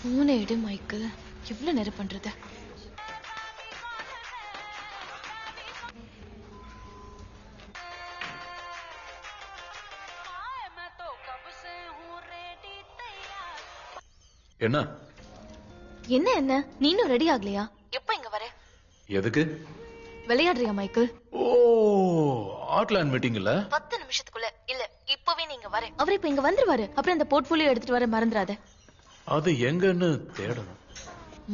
போனை எடு மைக்கேல். எவ்வளவு நேரம் பண்றது? என்ன என்ன என்ன நீனும் ரெடி ஆகலையா? எப்ப இங்க வர? எதுக்கு? விளையாடுறியா மைக்கேல்? ஓ, ஆட்லாண்ட் மீட்டிங் இல்ல? 10 நிமிஷத்துக்குள்ள இல்ல, இப்பவே நீங்க வர. அவர் இப்ப இங்க வந்துருவாரு. அப்புறம் அந்த போர்ட்ஃபோலியோ எடுத்துட்டு வர மறந்துடாத. அது எங்கன்னு தேடணும்.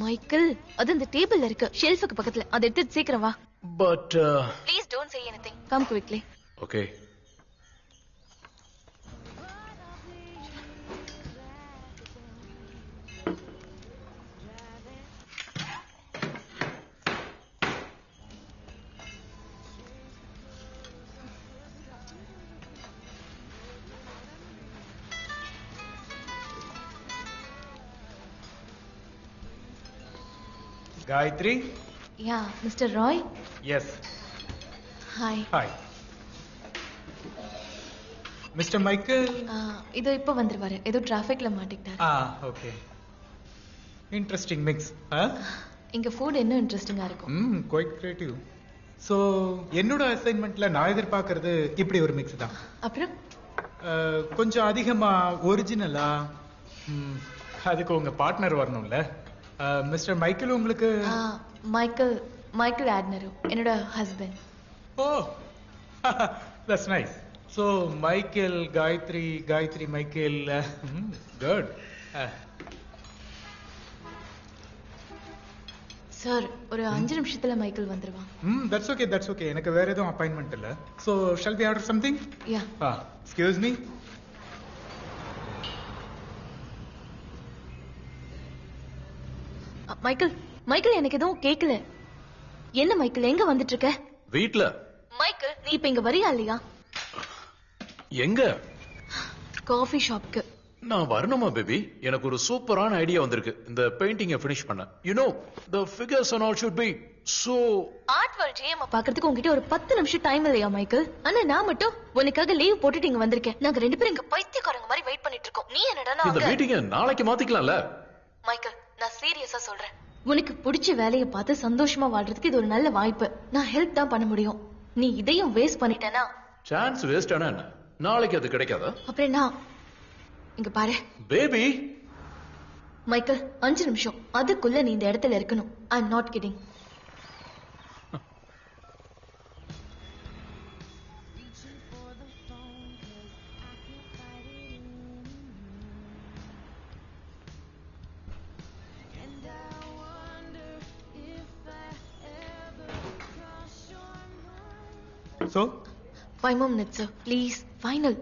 மைக்கேல், அது அந்த டேபிள்ல இருக்கு, ஷெல்ஃபுக்கு பக்கத்துல. அதை எடுத்து சீக்கிரம் வா. But please don't say anything. Come quickly. Okay. Gayatri? Yeah, Mr. Roy? Yes. Hi. Hi. Mr. Michael? இதோ இப்ப வந்துருவாரு. ஏதோ டிராஃபிக்ல மாட்டிக்கிட்டாரு. Okay. Interesting mix, huh? இங்க ஃபுட் என்ன இன்ட்ரெஸ்டிங்கா இருக்கும். Quite creative. So, என்னோட அசைன்மெண்ட்ல நான் எதிர்பார்க்கிறது இப்படி ஒரு மிக்ஸ் தான். அப்புறம் கொஞ்சம் அதிகமா ஒரிஜினலா, அதுக்கு உங்க பார்ட்னர் வரணும்ல. மிஸ்டர் மைக்கேல் உங்களுக்கு? மைக்கேல் ஆட்னரு, என்னோட husband. Oh, that's nice. So Michael Gayathri Michael, good. Sir, ஒரு 5 நிமிஷத்துல மைக்கேல் வந்துருவான். That's okay. எனக்கு வேற எதுவும் அப்பாயின்மெண்ட் இல்ல. So shall we order something? Yeah. Excuse me. Michael எனக்கு எதுவும் கேட்கல. என்ன மைக்கேல், எங்க வந்துட்டு இருக்க? வீட்ல. மைக்கேல், நீ இப்ப இங்க வரியா இல்லையா? எங்க? காஃபி ஷாப்க்கு. நான் வரணுமா பேபி? எனக்கு ஒரு சூப்பரான ஐடியா வந்திருக்கு. இந்த பெயிண்டிங்கை ஃபினிஷ் பண்ண. You know, the figures and all should be so. Art world GM பாக்குறதுக்கு உங்ககிட்ட ஒரு 10 நிமிஷம் டைம் இல்லையா மைக்கேல்? ஆனா நான் மட்டும் உனக்காக லீவ் போட்டுட்டு இங்க வந்திருக்கேன். நாங்க 2 பேரும் இங்க பைத்தியக்காரங்க மாதிரி வெயிட் பண்ணிட்டு இருக்கோம். நீ என்னடா இந்த மீட்டிங்கை நாளைக்கு மாத்திக்கலாம்ல? மைக்கேல், நான் சீரியஸா சொல்றேன். உனக்கு பிடிச்ச வேலையை பார்த்து சந்தோஷமா வாழ்றதுக்கு இது ஒரு நல்ல வாய்ப்பு. நான் ஹெல்ப் தான் பண்ண முடியும். நீ இதையும் வேஸ்ட் பண்ணிட்டேனா? சான்ஸ் வேஸ்ட் ஆனா என்ன? நாளைக்கு அது கிடைக்காதா? அப்புறம் நான் இங்க பாரு பேபி. மைக்கேல், 5 நிமிஷம், அதுக்குள்ள நீ இந்த இடத்துல இருக்கணும். I am not kidding. So 5 more minutes sir, please. Final.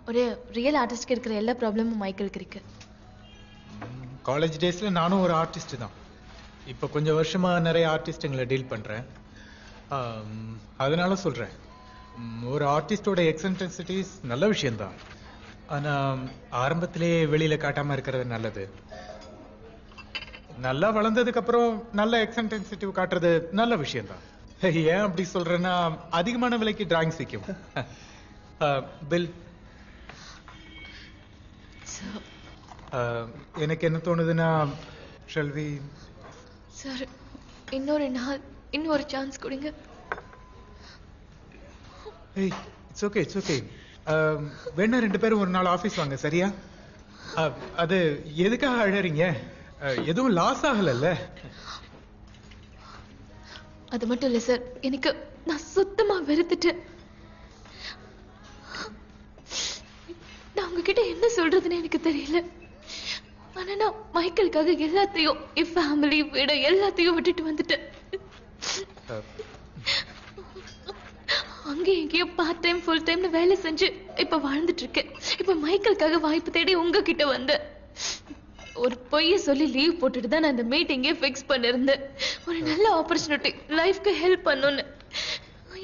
ஒரு ரியல் ஆர்டிஸ்ட்க்கு இருக்கிற எல்லா ப்ராப்ளமும் மைக்கேலுக்கு இருக்கு. காலேஜ் டேஸ்ல நானும் ஒரு ஆர்டிஸ்ட் தான். இப்போ கொஞ்சம் வருஷமா நிறைய ஆர்டிஸ்ட்டுங்களை டீல் பண்றேன். அதனால சொல்றேன், ஒரு ஆர்டிஸ்டோட எக்ஸென்ட்ரிசிட்டிஸ் நல்ல விஷயம்தான். ஆனா ஆரம்பத்திலே வெளியில காட்டாம இருக்கிறது நல்லது. நல்லா வளர்ந்ததுக்கு அப்புறம் நல்ல எக்ஸென்ட்ரிசிட்டி காட்டுறது நல்ல விஷயம்தான். ஏன் அப்படி சொல்றேன்னா, அதிகமான விலைக்கு டிராயிங்ஸ் விற்கும். பில், எனக்கு என்ன தோணுதுன்னா, ஷல்வி சார், இன்னொரு நாள், இன்னொரு சான்ஸ் கொடுங்க. ஏய், இட்ஸ் ஓகே. வேணா 2 பேரும் ஒரு நாள் ஆபீஸ் வாங்க, சரியா? அது எதுக்காக அழறீங்க? எதுவும் லாஸ் ஆகலல்ல? அது மட்டும் இல்ல சார், நான் சுத்தமா வெறுத்துட்டேன். நான் உங்ககிட்ட என்ன சொல்றதுன்னு எனக்கு தெரியல. ஆனா நான் மைக்கேலுக்காக எல்லாத்தையும், என் ஃபேமிலி, வீடு எல்லாத்தையும் விட்டுட்டு வந்துட்டேன். அங்க எங்கேயோ பார்ட் டைம் ஃபுல் டைம்னு வேலை செஞ்சு இப்ப வாழ்ந்துட்டு இருக்கேன். இப்ப மைக்கேலுக்காக வாய்ப்பு தேடி உங்ககிட்ட வந்தேன். ஒரு பொய்ய சொல்லி லீவ் போட்டுட்டு தான் நான் இந்த மீட்டிங்கே ஃபிக்ஸ் பண்ணிருந்தேன். ஒரு நல்ல ஆப்பர்ச்சுனிட்டி, லைஃப்க்கு ஹெல்ப் பண்ணணும்னு.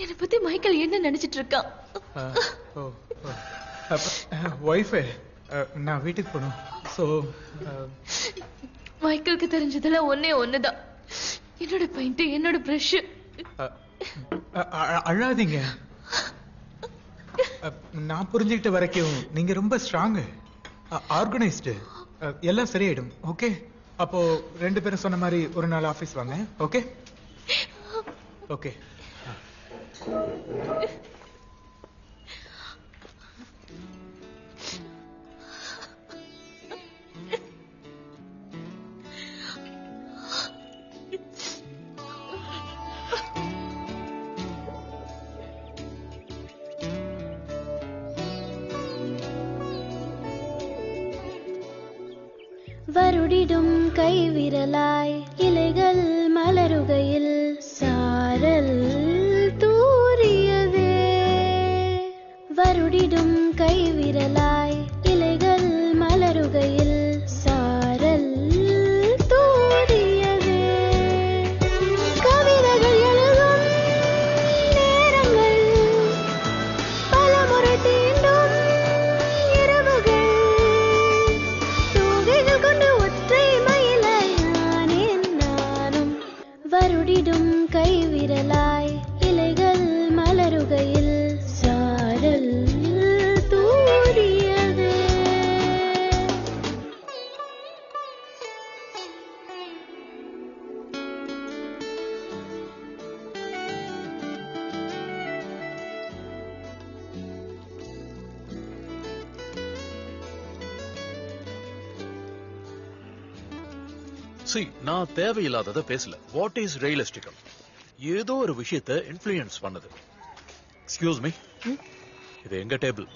என்னை பத்தி மைக்கேல் என்ன நினைச்சிட்டு இருக்கான்? வைஃபே, நான் வீட்டுக்கு போகணும். ஸோ மைக்கேலுக்கு தெரிஞ்சதெல்லாம் ஒன்னே ஒண்ணுதான், என்னோட பெயிண்ட், என்னோட ப்ரஷ். அழாதீங்க. நான் புரிஞ்சுக்கிட்ட வரைக்கும் நீங்க ரொம்ப ஸ்ட்ராங், ஆர்கனைஸ்டு. எல்லாம் சரியாயிடும். ஓகே, அப்போ 2 பேரும் சொன்ன மாதிரி ஒரு நாள் ஆபீஸ் வாங்க. Okay okay. வருடிடும் கைவிரலாய் இலைகள் மலருகையில் சாரல் தூரியதே. வருடிடும் கைவிரலாய் இலைகள் மலருகையில் சாரல் தூரியதே. கவிதைகள் எழுதும் நேரங்கள் பலமுறை தீண்டும் இரவுகள். தூகைகள் கொண்டு ஒற்றை மயிலாயானேன் நானும். வருடிடும் கைவிரலாய் இலைகள் மலருகையில் சாரல் தூரியதே. See, நான் தேவையில்லாதத பேசல. What is realistically? ஏதோ ஒரு விஷயத்தை இன்ஃப்ளூயன்ஸ் பண்ணுது. எக்ஸ்கியூஸ் மீ, இது எங்க டேபிள்?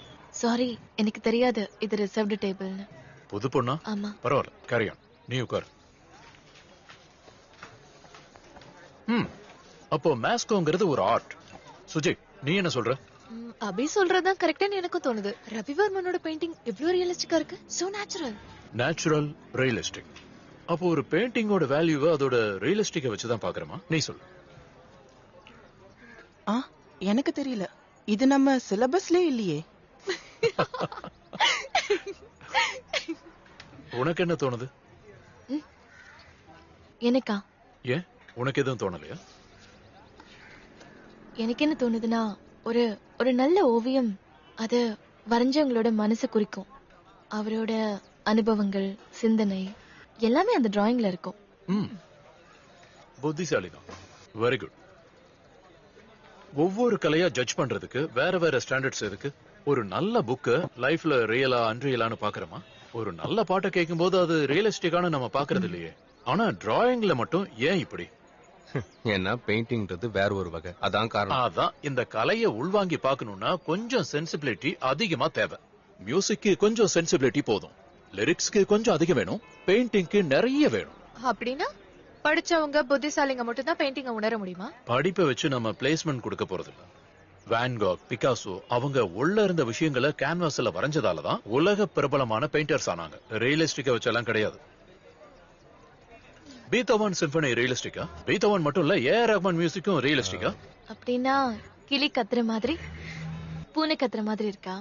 சாரி, எனக்கு தெரியாது இது ரிசர்வ்டு டேபிள்னு. புது பொண்ணா? ஆமா. பரவாயில்ல, கேரி ஆன். நீ உட்கார். அப்போ மேஸ்கோங்கிறது ஒரு ஆர்ட். சுஜய், நீ என்ன சொல்ற? அபி சொல்றதுதான் கரெக்டான்னு எனக்கும் தோணுது. ரவிவர்மனோட பெயிண்டிங் எவ்வளவு ரியலிஸ்டிக்கா இருக்கு. So natural. Natural, realistic. அப்போ ஒரு பெயிண்டிங்கோட வேல்யூவை அதோட ரியலிஸ்டிக்கை வச்சுதான் பாக்குறமா? நீ சொல்லு. எனக்கு தெரியல, இது நம்ம சிலபஸ்லயே இல்லையே. உனக்கு என்ன தோணுது? எனக்கா? ஏன், உனக்கு எதுவும் தோணலையா? எனக்கு என்ன தோணுதுன்னா, ஒரு ஒரு நல்ல ஓவியம் அது வரைஞ்சவங்களோட மனசை குறிக்கும். அவரோட அனுபவங்கள், சிந்தனை எல்லாமே அந்த டிராயிங்ல இருக்கும். புத்திசாலி தான். Very good. ஒவ்வொரு கலையா ஜட்ஜ் பண்றதுக்கு வேற வேற ஸ்டாண்டர்ட்ஸ் இருக்கு. ஒரு நல்ல புக்க லைஃப்ல ரியலா அன்ரியலான்னு பாக்குறோமா? ஒரு நல்ல பாட்டை கேட்கும் போது அது ரியலிஸ்டிக்கான நம்ம பாக்குறது இல்லையே. ஆனா டிராயிங்ல மட்டும் ஏன் இப்படி? ஏன்னா பெயிண்டிங்ன்றது வேற ஒரு வகை, அதான் காரணம். அதான் இந்த கலையை உள்வாங்கி பார்க்கணும்னா கொஞ்சம் சென்சிபிலிட்டி அதிகமா தேவை. மியூசிக்கு கொஞ்சம் சென்சிபிலிட்டி போதும், லிரிக்ஸ்க்கு கொஞ்சம் அதிகம் வேணும், பெயிண்டிங்க்கு நிறைய வேணும். அப்படின்னா படிச்சவங்க புத்திசாலிங்க மட்டும் தான் பெயிண்டிங்க உணர முடியுமா? படிப்பை வச்சு நம்ம பிளேஸ்மெண்ட் கொடுக்க போறது இல்ல. வான் காக், பிகாசோ அவங்க உள்ள இருந்த விஷயங்களை கேன்வாஸ்ல வரைஞ்சதாலதான் உலக பிரபலமான பெயிண்டர்ஸ் ஆனாங்க. ரியலிஸ்டிக்கா வச்செல்லாம் கிடையாது. Beethoven symphony ரியலிஸ்டிக்கா? பீத்தோவன் மட்டும் இல்ல, ஏ ரஹ்மான் மியூசிக்கும் ரியலிஸ்டிக்கா? அப்படின்னா கிளி கத்துற மாதிரி, பூனை கத்துற மாதிரி இருக்கா?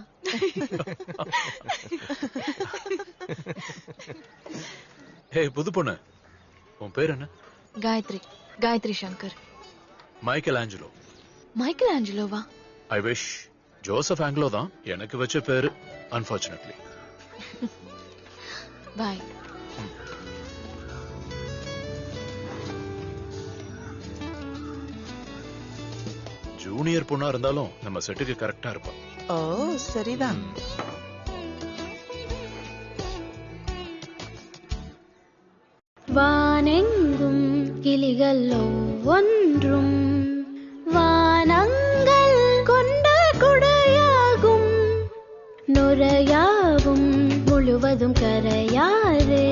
ஹே புது பொண்ணு, உன் பேர் என்ன? Gayatri. Gayatri Shankar. Michael Angelo. Michael ஆஞ்சலோவா? I wish. ஜோசப் ஆங்கிலோ தான் எனக்கு வச்ச பேரு, அன்பார்ச்சுனேட்லி. பாய். ஜூனியர் பொண்ணா இருந்தாலும் நம்ம செட்டுக்கு கரெக்டா இருப்பா. ஓ சரிதான். வானெங்கும் கிளிகள் ஒவ்வொன்றும் வானங்கள் கொண்ட குடையாகும். நுரையாவும் முழுவதும் கரையாரே.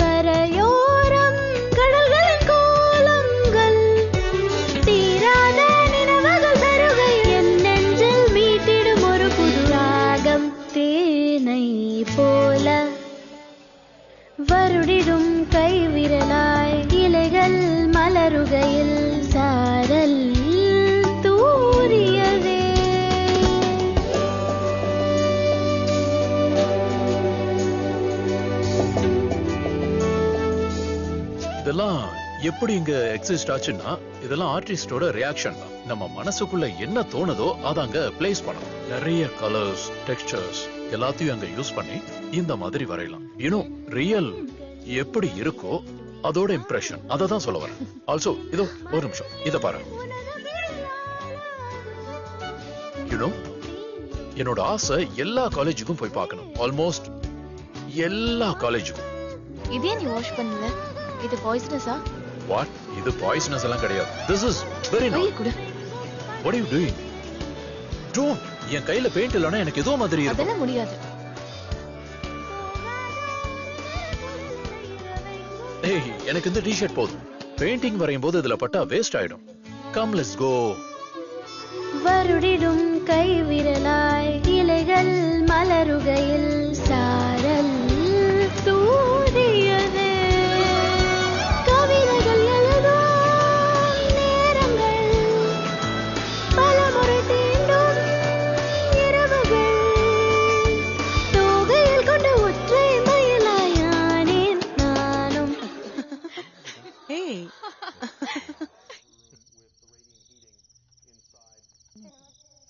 கரையோரம் கடல்களின் கோலங்கள். தீராத நினைவுகள் தருகை என் நெஞ்சில் மீட்டிடும் ஒரு புது ராகம். தேனை போல வருடிடும் கைவிரலாய் இலைகள் மலருகையில் சாரல் தூரியதே. இதெல்லாம் எப்படி இங்க எக்ஸிஸ்ட் ஆச்சுன்னா இதெல்லாம் ஆர்டிஸ்டோட ரியாக்ஷன் தான். நம்ம மனசுக்குள்ள என்ன தோணுதோ அதை அங்க பிளேஸ் பண்ணணும். நிறைய கலர்ஸ், டெக்ஸ்சர்ஸ் எல்லாத்தையும் அங்க யூஸ் பண்ணி இந்த மாதிரி வரையலாம். ரியல் எப்படி இருக்கோ அதோட இம்ப்ரெஷன் அதை தான் சொல்ல வரேன். ஆல்சோ இதோ ஒரு நிமிஷம் இத பாரு. என்னோட ஆசை எல்லா காலேஜுக்கும் போய் பார்க்கணும். ஆல்மோஸ்ட் எல்லா காலேஜுக்கும். இதே நீ வாஷ் பண்ணல, இது பாய்சனஸா? What? இது பாய்சனஸ் எல்லாம் கிடையாது. This is very கையை nice. கொடு. What are you doing? Don't. என் கையில பெயிண்ட் இல்லனா எனக்கு ஏதோ மாதிரி இருக்கு. அதெல்லாம் முடியாது. ஏய், எனக்கு இந்த டி-ஷர்ட் போதும். பெயிண்டிங் வரையும் போது இதுல பட்டா வேஸ்ட் ஆயிடும். Come, let's go. வருடிடும் கை விரலாய் இலைகள் மலருகையில் சாரல் தூதியது கவிதைகள் எழுதும் நேரங்கள் பலமுறை தீண்டும் இரவுகள் தோகையில் கொண்ட ஒற்றை மயிலாயானேன் நானும். ஏய்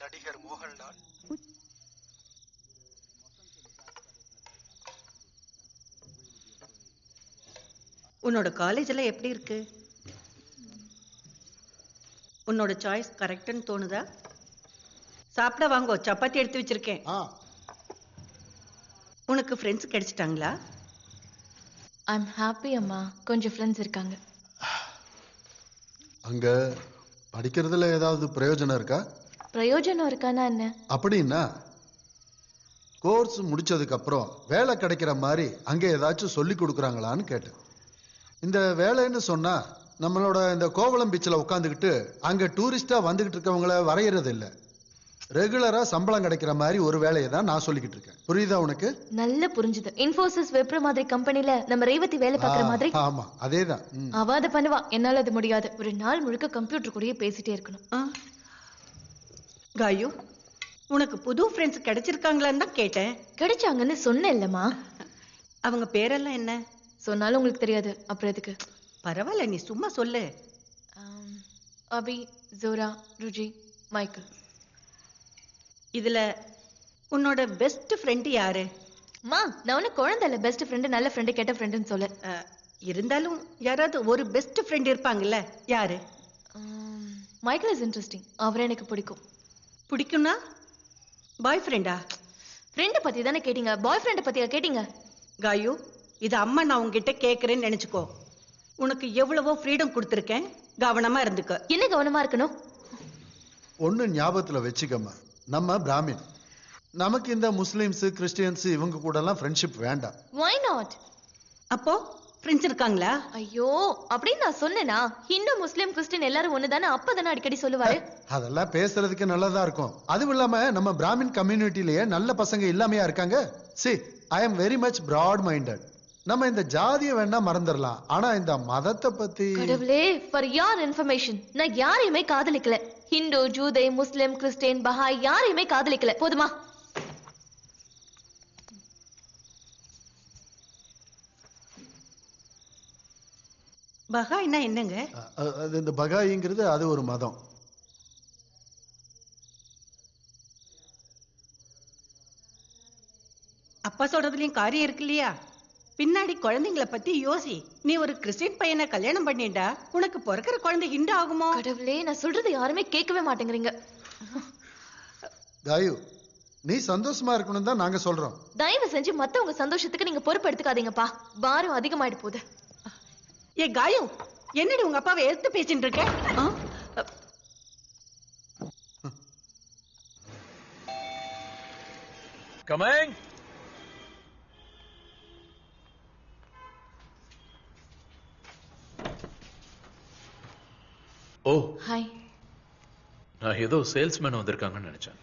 நடிகர் மோகன்லால் உன்னோட காலேஜ்ல எப்படி இருக்கு? உன்னோட சாய்ஸ் கரெக்ட்னு தோணுதா? சாப்பிட வாங்கோ, சப்பாத்தி எடுத்து வச்சிருக்கேன். உனக்கு ஃப்ரெண்ட்ஸ் கிடைச்சிட்டாங்களா? I'm happy அம்மா. கொஞ்சம் ஃப்ரெண்ட்ஸ் இருக்காங்க. அங்க படிக்கிறதுல ஏதாவது பிரயோஜனம் இருக்கா? பிரயோஜனம் இருக்கானா என்ன? அப்படின்னா கோர்ஸ் முடிச்சதுக்கு அப்புறம் வேலை கிடைக்கிற மாதிரி அங்க ஏதாச்சும் சொல்லி கொடுக்குறாங்களான்னு கேட்டேன். இந்த வேலைன்னு சொன்னா நம்மளோட இந்த கோவளம் பீச்சில் உட்காந்துக்கிட்டு அங்க டூரிஸ்டா வந்துகிட்டு இருக்கவங்கள வரையறது இல்ல. ரெகுலரா சம்பளம் கிடைக்கிற மாதிரி ஒரு வேலையை தான் நான் சொல்லிக்கிட்டு இருக்கேன். புரியுதா உனக்கு? நல்ல புரிஞ்சுது. இன்ஃபோசிஸ் வெப்ரோ மாதிரி கம்பெனில நம்ம ரேவதி வேலை பார்க்குற மாதிரி. ஆமா அதேதான். அவ அதை பண்ணுவா, என்னால அது முடியாது. ஒரு நாள் முழுக்க கம்ப்யூட்டர் கூடயே பேசிட்டே இருக்கணும். காயு, உனக்கு புது ஃப்ரெண்ட்ஸ் கிடைச்சிருக்காங்களான்னு தான் கேட்டேன். கிடைச்சாங்கன்னு சொன்னேன் இல்லம்மா. அவங்க பேரெல்லாம் என்ன? சொன்னாலும் உங்களுக்கு தெரியாது, அப்புறம் எதுக்கு? பரவாயில்ல, நீ சும்மா சொல்லு. அபி, ஜோரா, ருஜி, மைக்கேல். இதுல உன்னோட பெஸ்ட் ஃப்ரெண்ட் யாரு? மா, நான் ஒன்னும் குழந்தை இல்ல பெஸ்ட் ஃப்ரெண்டு, நல்ல ஃப்ரெண்டு, கெட்ட ஃப்ரெண்டுன்னு சொல்ல. இருந்தாலும் யாராவது ஒரு பெஸ்ட் ஃப்ரெண்ட் இருப்பாங்கல்ல, யாரு? Michael is interesting. அவரை எனக்கு பிடிக்கும். பிடிக்கும்னா பாய் ஃப்ரெண்டா? ஃப்ரெண்டை பத்தி தானே கேட்டீங்க, பாய் ஃப்ரெண்டை பத்தியா கேட்டீங்க? காயு, இது அம்மா நான் உங்ககிட்ட கேட்கறேன்னு நினைச்சுக்கோ. உனக்கு எவ்வளவோ ஃப்ரீடம் கொடுத்துருக்கேன், கவனமா இருந்துக்க. என்ன கவனமா இருக்கணும்? ஒண்ணு ஞாபகத்துல வச்சுக்கம்மா, நம்ம பிராமின். நமக்கு இந்த முஸ்லிம்ஸ் கிறிஸ்டியன்ஸ் இவங்க கூட எல்லாம் ஃப்ரெண்ட்ஷிப் வேண்டாம். Why not? அப்போ ஃப்ரெண்ட்ஸ் இருக்காங்களா? ஐயோ, அப்படின்னு நான் சொன்னேனா? ஹிந்து முஸ்லிம் கிறிஸ்டியன் எல்லாரும் ஒண்ணுதானே, அப்பதானே அடிக்கடி சொல்லுவாரு. அதெல்லாம் பேசுறதுக்கு நல்லதா இருக்கும். அதுவும் இல்லாம நம்ம பிராமின் கம்யூனிட்டிலேயே நல்ல பசங்க இல்லாமையா இருக்காங்க. See, I am very much broad minded. நம்ம இந்த ஜாதியை வேணா மறந்துடலாம், ஆனா இந்த மதத்தை பத்தி. கடவுளே, ஃபார் your information, நான் யாரையுமே காதலிக்கல. ஹிந்து, ஜூதை, முஸ்லிம், கிறிஸ்டியன், பஹாய் யாரையுமே காதலிக்கல. போதுமா? பஹாய்னா என்னங்க? அது இந்த பகாயிங்கிறது அது ஒரு மதம். அப்பா சொல்றதுலயும் காரியம் இருக்கு இல்லையா? பின்னாடி குழந்தைங்களை பத்தி யோசி. நீ ஒரு கிறிஸ்டியன் பையனை கல்யாணம் பண்ணிட்டா உனக்கு பிறக்கிற குழந்தை ஹிந்து ஆகுமோ? கடவுளே, நான் சொல்றது யாருமே கேட்கவே மாட்டேங்கிறீங்க. காயு, நீ சந்தோஷமா இருக்கணும் தான் நாங்க சொல்றோம். தயவு செஞ்சு மத்தவங்க சந்தோஷத்துக்கு நீங்க பொறுப்பு எடுத்துக்காதீங்கப்பா. பாரம் அதிகமாயிட்டு போகுது. ஏ காயு, என்னடி உங்க அப்பாவை எடுத்து பேசிட்டு இருக்க? Coming. ஓ, ஹாய். நான் ஏதோ சேல்ஸ்மேன் வந்திருக்காங்கன்னு நினைச்சேன்.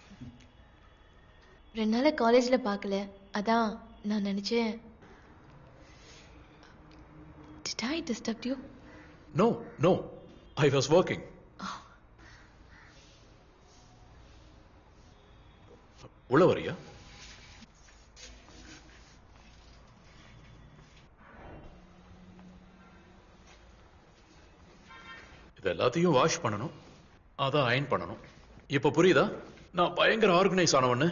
2 நாளா காலேஜ்ல பார்க்கல, அதான் நான் நினைச்சேன். Did I disturb you? No, no, I was working. உள்ள வரியா? இது எல்லாத்தையும் வாஷ் பண்ணணும், அதான் அயன் பண்ணணும். இப்ப புரியுதா நான் பயங்கர ஆர்கனைஸ் ஆனவன்னு?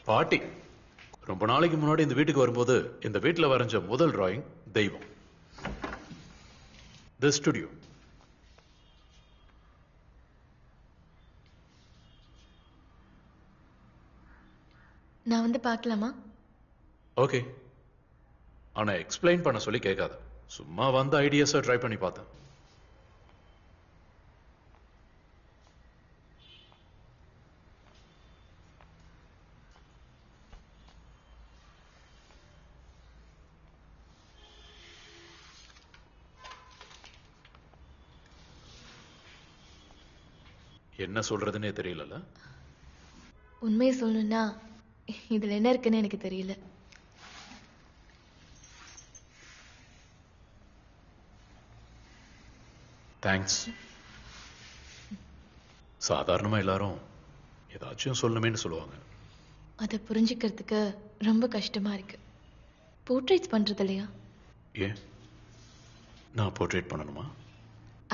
பாட்டி ரொம்ப நாளைக்கு முன்னாடி இந்த வீட்டுக்கு வரும்போது இந்த வீட்டுல வரைஞ்ச முதல் டிராயிங் தெய்வம். தி ஸ்டுடியோ. நான் வந்து பார்க்கலாமா? ஓகே, ஆனா எக்ஸ்பிளைன் பண்ண சொல்லி கேட்காத. சும்மா வந்த ஐடியாஸை ட்ரை பண்ணி பார்த்தேன். என்ன சொல்றதுன்னே தெரியல. உண்மையை சொல்லணும்னா இதுல என்ன இருக்குன்னு எனக்கு தெரியல. தேங்க்ஸ். சாதாரணமா எல்லாரும் ஏதாச்சும் சொல்லணுமேன்னு சொல்லுவாங்க. அதை புரிஞ்சுக்கிறதுக்கு ரொம்ப கஷ்டமா இருக்கு. போர்ட்ரேட்ஸ் பண்றது இல்லையா? ஏன் நான் போர்ட்ரேட் பண்ணணுமா?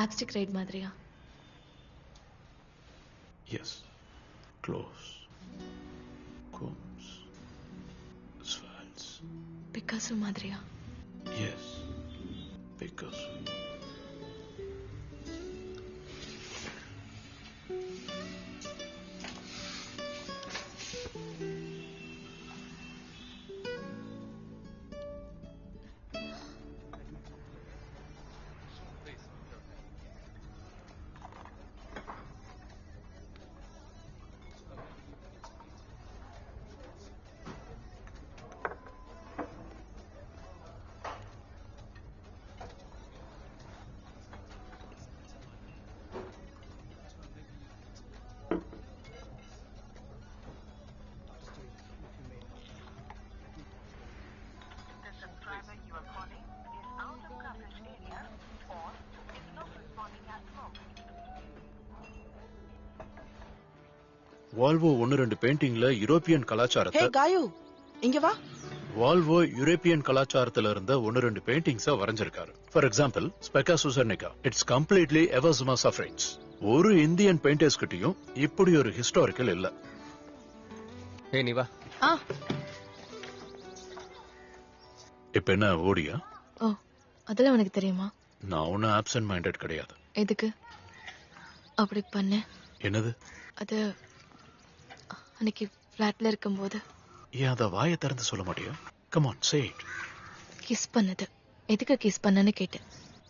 ஆப்ஸ்டிக் ரைட் மாதிரியா? Yes. Close. Combs. Swirls. Picasso மாதிரியா? Yes. Because. வால்வோ 1-2 பெயிண்டிங்ல யூரோப்பியன் ஹே கலாச்சாரத்தை காயு, இங்க வா. வால்வோ யூரோப்பியன் கலாச்சாரத்துல இருந்த 1-2 பெயிண்டிங்ஸ வரைஞ்சிருக்காரு. ஃபார் எக்ஸாம்பிள் ஸ்பெக்கா சுசர்னிகா. இட்ஸ் கம்ப்ளீட்லி எவர்ஸ்மா சஃப்ரேன்ஸ். ஒரு இந்தியன் பெயிண்டர்ஸ் கிட்டயும் இப்படி ஒரு ஹிஸ்டாரிக்கல் இல்ல. ஏய் நீ வா. ஆ, இப்ப என்ன ஓடியா? ஓ, அதெல்லாம் உனக்கு தெரியுமா? நான் ஒன்னும் ஆப்சென்ட் மைண்டட் கிடையாது. எதுக்கு அப்படி பண்ண? என்னது? அது அன்னைக்கு ஃபிளாட்ல இருக்கும்போது ஏன் அத வாயை திறந்து சொல்ல மாட்டியா? Come on say it. Kiss பண்ணது. எதுக்கு கிஸ் பண்ணன்னு கேட்டேன்.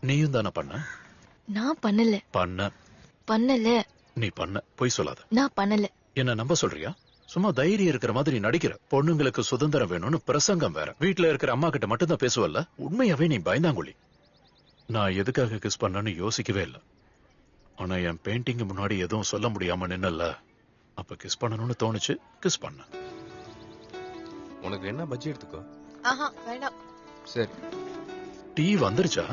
நீயும் தானே பண்ண? நான் பண்ணல. பண்ணல. நீ பண்ண. பொய் சொல்லாத. நான் பண்ணல. என்ன நம்ப சொல்றியா? சும்மா தைரியம் இருக்கிற மாதிரி நடிக்கிற. பொண்ணுங்களுக்கு சுதந்திரம் வேணும்னு பிரசங்கம் வேற. வீட்டுல இருக்கிற அம்மா கிட்ட மட்டும் தான் பேசுவல்ல. உண்மையாவே நீ பயந்தாங்குழி. நான் எதுக்காக கிஸ் பண்ணனு யோசிக்கவே இல்லை. ஆனா என் பெயிண்டிங் முன்னாடி எதுவும் சொல்ல முடியாம நின்னல. அப்ப கிஸ் பண்ணணும்னு தோணுச்சு. கிஸ் பண்ண. உனக்கு என்ன பஜ்ஜி எடுத்துக்கோ. ஆஹா வேண்டாம். சரி. டீ வந்துருச்சா?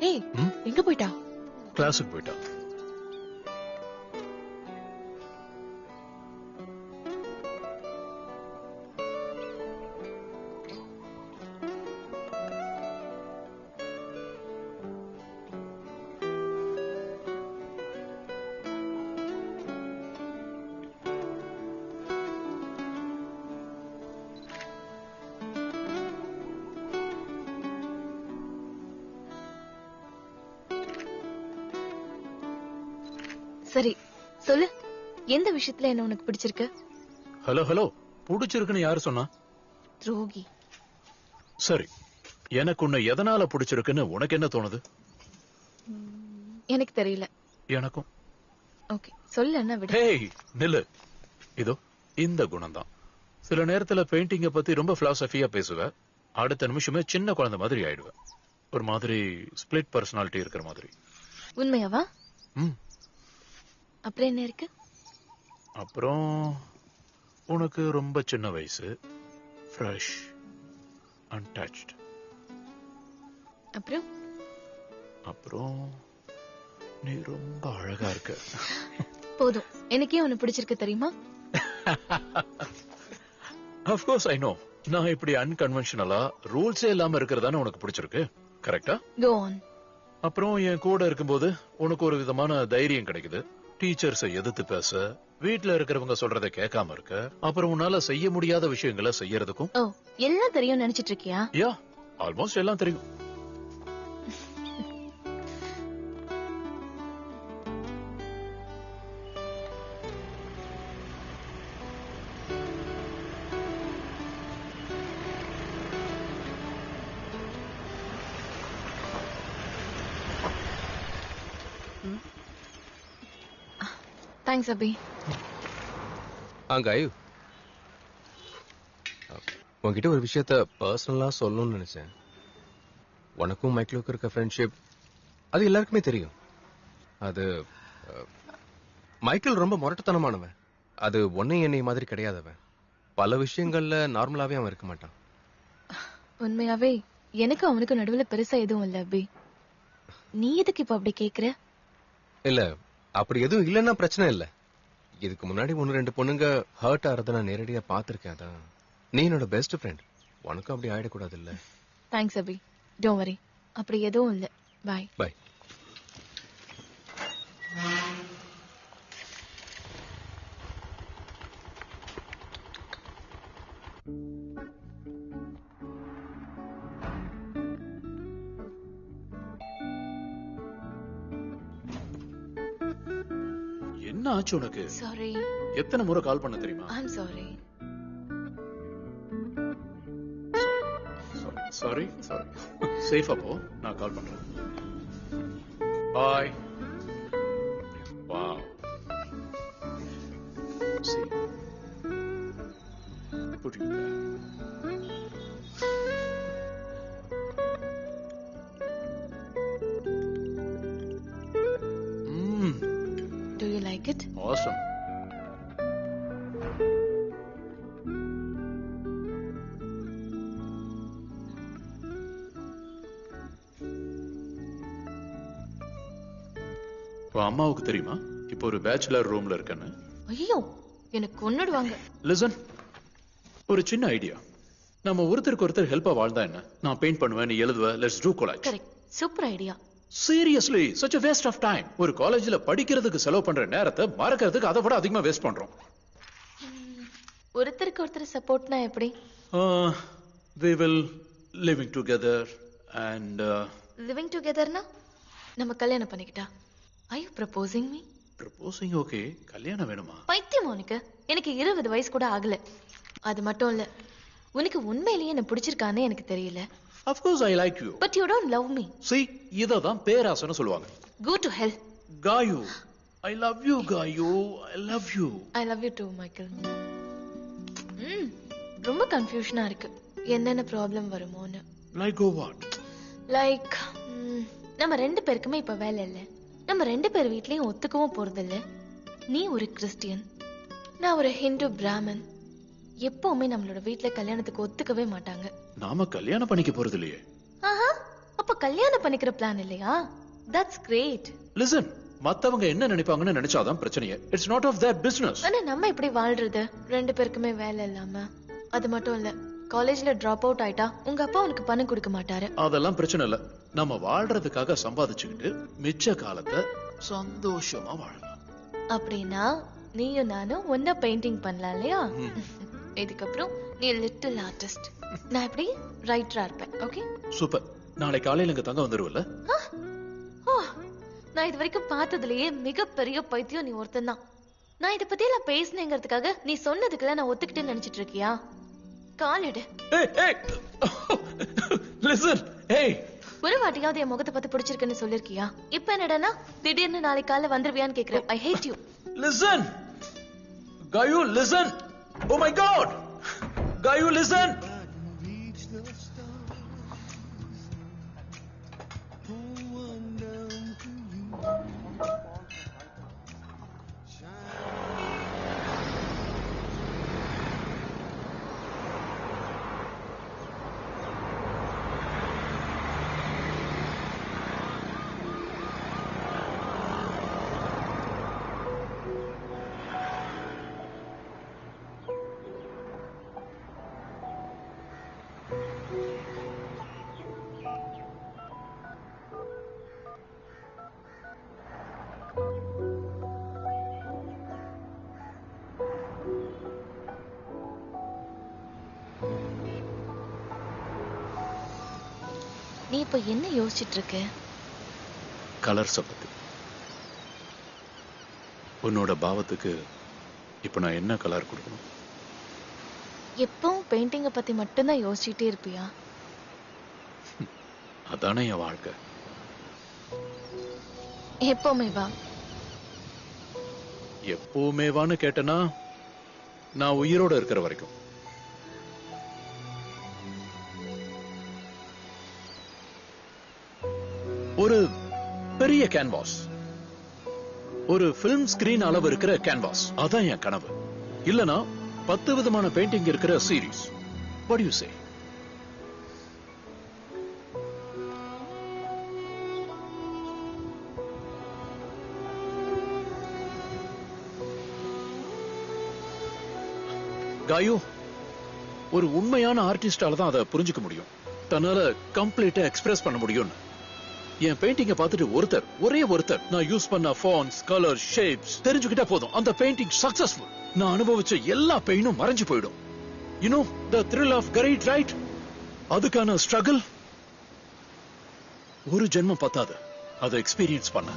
ஏய், எங்க போயிட்டா? கிளாஸுக்கு போயிட்டா. சரி சொல்லு, எந்த விஷயத்துல என்ன உனக்கு பிடிச்சிருக்கு? ஹலோ பிடிச்சிருக்குன்னு யாரு சொன்னா? துரோகி. சரி, எனக்கு உன்னை எதனால பிடிச்சிருக்குன்னு உனக்கு என்ன தோணுது? எனக்கு தெரியல. எனக்கும். ஓகே சொல்லு, என்ன விட. ஹேய் நில்லு. இதோ இந்த குணம் தான். சில நேரத்துல பெயிண்டிங்க பத்தி ரொம்ப பிலாசபியா பேசுவ. அடுத்த நிமிஷமே சின்ன குழந்தை மாதிரி ஆயிடுவ. ஒரு மாதிரி ஸ்பிளிட் பர்சனாலிட்டி இருக்கிற மாதிரி. உண்மையாவா? ம். அப்புறம் என்ன இருக்கு? அப்புறம் உனக்கு ரொம்ப சின்ன வயசு, ஃப்ரெஷ், அன்டச்ட். அப்புறம் அப்புறம் நீ ரொம்ப அழகா இருக்க. போதும், எனக்கே உன்னை பிடிச்சிருக்கு தெரியுமா? Of course I know. நான் இப்படி அன்கன்வென்ஷனலா ரூல்ஸே இல்லாம இருக்கிறதானே உனக்கு பிடிச்சிருக்கு, கரெக்டா? Go on. அப்புறம் என் கூட இருக்கும்போது உனக்கு ஒரு விதமான தைரியம் கிடைக்குது. டீச்சர்ஸை எதிர்த்து பேச, வீட்ல இருக்கிறவங்க சொல்றதை கேட்காம இருக்க, அப்புறம் உன்னால செய்ய முடியாத விஷயங்களை செய்யறதுக்கும். ஓ, எல்லாம் தெரியும் நினைச்சிட்டு இருக்கியா? யா, ஆல்மோஸ்ட் எல்லாம் தெரியும். தேங்க்ஸ் அபி. காயு, உன்கிட்ட ஒரு விஷயத்த பர்சனலா சொல்லணும்னு நினைச்சேன். உனக்கும் மைக்கிளுக்கும் இருக்க ஃப்ரெண்ட்ஷிப் அது எல்லாருக்குமே தெரியும். அது மைக்கேல் ரொம்ப முரட்டுத்தனமானவன். அது ஒன்னை என்னை மாதிரி கிடையாதவன். பல விஷயங்கள்ல நார்மலாவே அவன் இருக்க மாட்டான். உண்மையாவே எனக்கு அவனுக்கு நடுவுல பெருசா எதுவும் இல்ல அபி. நீ எதுக்கு இப்ப அப்படி கேக்குற? இல்ல, அப்படி எதுவும் இல்லைன்னா பிரச்சனை இல்ல. இதுக்கு முன்னாடி 1-2 பொண்ணுங்க ஹர்ட் ஆறத நான் நேரடியா பாத்திருக்கேன். அதான் நீ என்னோட பெஸ்ட் ஃப்ரெண்ட், உனக்கும் அப்படி ஆயிடக்கூடாது இல்ல. தேங்க்ஸ் அபி, டோன்ட் வரி, அப்படி எதுவும் இல்ல. பாய் பாய். என்ன ஆச்சு உனக்கு? சாரி. எத்தனை முறை கால் பண்ண தெரியுமா? ஐ அம் சாரி. Sorry sorry. சேஃபா போ, நான் கால் பண்றேன். பாய். Wow. See. Put you there. Do you like it? Awesome. அம்மாவுக்கு தெரியுமா இப்போ ஒரு பேச்சுலர் ரூம்ல இருக்கேன்னு? ஐயோ, எனக்கு கொன்னுடுவாங்க. லிசன், ஒரு சின்ன ஐடியா. நம்ம ஒருத்தருக்கு ஒருத்தர் ஹெல்ப்பா வாழ்ந்தா என்ன? நான் பெயிண்ட் பண்ணுவேன், நீ எழுதுவ. Let's do collage. Correct, super idea. Seriously, such a waste of time. ஒரு காலேஜ்ல படிக்கிறதுக்கு செலவு பண்ற நேரத்தை மறக்கிறதுக்கு அதை விட அதிகமா வேஸ்ட் பண்றோம். ஒருத்தருக்கு ஒருத்தர் சப்போர்ட்னா எப்படி? We will living together and living டுகெதர்னா நம்ம கல்யாணம் பண்ணிக்கிட்டா? Are you proposing me? proposing okay, கல்யாணம் வேணுமா? பைத்தியம் உனக்கு. எனக்கு 20 வயசு கூட ஆகல. அது மட்டும் இல்ல, உனக்கு உண்மையிலேயே என்ன பிடிச்சிருக்கானே எனக்கு தெரியல. Of course I like you. But you don't love me. See, இததான் பேராசைன்னு சொல்லுவாங்க. Go to hell. Gayu, I love you, Gayu. I love you. I love you too, Michael. ரொம்ப கன்ஃபியூஷனா இருக்கு. என்னென்ன problem வருமோன்னு. Like go what? Like நம்ம 2 பேருக்குமே இப்ப வேலை இல்ல. நம்ம 2 பேர் வீட்லயும் ஒத்துக்கவும் போறதில்ல. நீ ஒரு கிறிஸ்டியன், நான் ஒரு ஹிந்து பிராமன். எப்பவுமே நம்மளோட வீட்ல கல்யாணத்துக்கு ஒத்துக்கவே மாட்டாங்க. நாம கல்யாணம் பண்ணிக்க போறது இல்லையே. ஆஹா, அப்ப கல்யாணம் பண்ணிக்கிற பிளான் இல்லையா? That's great. Listen, மத்தவங்க என்ன நினைப்பாங்கன்னு நினைச்சாதான் பிரச்சனையே. It's not of their business. ஆனா நம்ம இப்படி வாழ்றது 2 பேருக்குமே வேலை இல்லாம. அது மட்டும் இல்ல, காலேஜ்ல டிராப் அவுட் ஆயிட்டா உங்க அப்பா உனக்கு பணம் கொடுக்க மாட்டாரு. அதெல்லாம் பிரச்சனை இல்ல. நம்ம வாழ்றதுக்காக சம்பாதிச்சுக்கிட்டு மிச்ச காலத்தை சந்தோஷமா வாழலாம். அப்படின்னா நீயும் நானும் ஒன்னா பெயிண்டிங் பண்ணலாம் இல்லையா? இதுக்கப்புறம் நீ லிட்டில் ஆர்டிஸ்ட், நான் இப்படி ரைட்டரா இருப்பேன். Okay, super. நாளை காலையில இங்க தங்க வந்துருவல்ல? நான் இது வரைக்கும் பார்த்ததுலயே மிகப்பெரிய பைத்தியம் நீ ஒருத்தன் தான். நான் இத பத்தி எல்லாம் பேசினேங்கிறதுக்காக நீ சொன்னதுக்குள்ள நான் ஒத்துக்கிட்டேன்னு நினைச்சிட்டு இருக்கியா? காலெடு. Listen, hey. ஒரு வாட்டியாவது என் முகத்தை பார்த்து பிடிச்சிருக்குன்னு சொல்லிருக்கியா? இப்ப என்னடானா திடீர்னு நாளைக்கு காலைல வந்துருவியான்னு கேக்குறேன். I hate you. Listen, Gayu, listen. Oh my God, Gayu, listen. நீ இப்போ என்ன யோசிச்சுட்டு இருக்க? கலர்ஸ பத்தி. உன்னோட பாவத்துக்கு இப்ப நான் என்ன கலர் கொடுக்கணும்? எப்பவும் பெயிண்டிங்க பத்தி மட்டும்தான் யோசிச்சுட்டே இருப்பியா? அதானே என் வாழ்க்கை. எப்பவுமே வா. எப்பவுமேவான்னு கேட்டனா நான் உயிரோட இருக்கிற வரைக்கும். ஒரு பெரிய கேன்வாஸ், ஒரு பிலிம் ஸ்கிரீன் அளவு இருக்கிற கேன்வாஸ், அதான் என் கனவு. இல்லனா 10 விதமான பெயிண்டிங் இருக்கிற series. What do you say? காயு, ஒரு உண்மையான ஆர்டிஸ்டால தான் அதை புரிஞ்சுக்க முடியும், தன்னால கம்ப்ளீட்டா எக்ஸ்பிரஸ் பண்ண முடியும்னு. என் பெயிண்டிங்க பார்த்துட்டு ஒரே ஒருத்தர் நான் யூஸ் பண்ண ஃபாண்ட்ஸ், கலர், ஷேப்ஸ் தெரிஞ்சுக்கிட்டா போதும், அந்த பெயிண்டிங் சக்சஸ்ஃபுல். நான் அனுபவிச்ச எல்லா பெயினும் மறைஞ்சு போயிடும். You know the thrill of great right? அதுக்கான ஸ்ட்ரகிள் ஒரு ஜென்மம் பத்தாது அதை எக்ஸ்பீரியன்ஸ் பண்ண.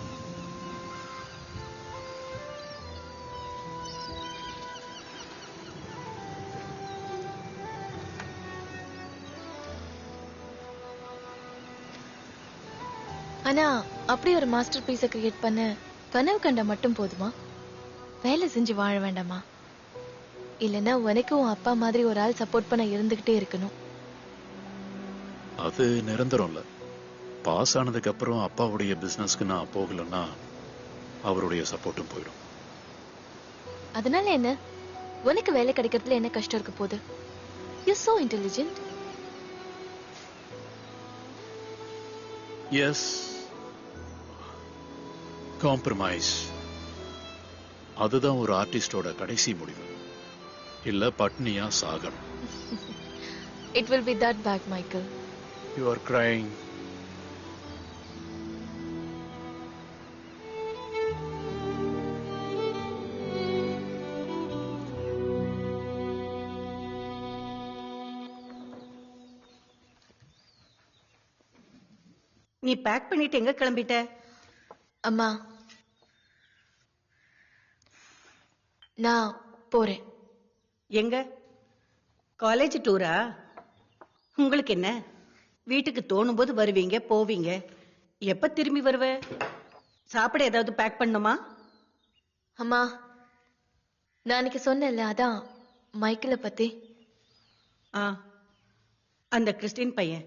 ஆனா அப்படி ஒரு மாஸ்டர் பீஸை கிரியேட் பண்ண கனவு கண்ட மட்டும் போதுமா? வேலை செஞ்சு வாழ வேண்டாமா? இல்லைன்னா உனக்கும் உன் அப்பா மாதிரி ஒரு ஆள் சப்போர்ட் பண்ண இருந்துகிட்டே இருக்கணும். அது நிரந்தரம் இல்ல. பாஸ் ஆனதுக்கு அப்புறம் அப்பாவுடைய பிசினஸ்க்கு நான் போகலன்னா அவருடைய சப்போர்ட்டும் போயிடும். அதனால என்ன? உனக்கு வேலை கிடைக்கிறதுல என்ன கஷ்டம் இருக்க போகுது? You're so intelligent. Yes. Compromise. அதுதான் ஒரு ஆர்டிஸ்டோட கடைசி முடிவு. இல்ல பட்னியா சாகணும். It will be that bad, Michael. You are crying. நீ பேக் பண்ணிட்டு எங்க கிளம்பிட்ட? அம்மா, நான் போறேன். எங்க? காலேஜ் டூரா? உங்களுக்கு என்ன, வீட்டுக்கு தோணும் போது வருவீங்க போவீங்க, எப்ப திரும்பி வருவ? சாப்பிட ஏதாவது பேக் பண்ணுமா? அம்மா, நான் அன்னைக்கு சொன்னேன்ல, அதான் மைக்கேலை பத்தி. அந்த கிறிஸ்டின் பையன்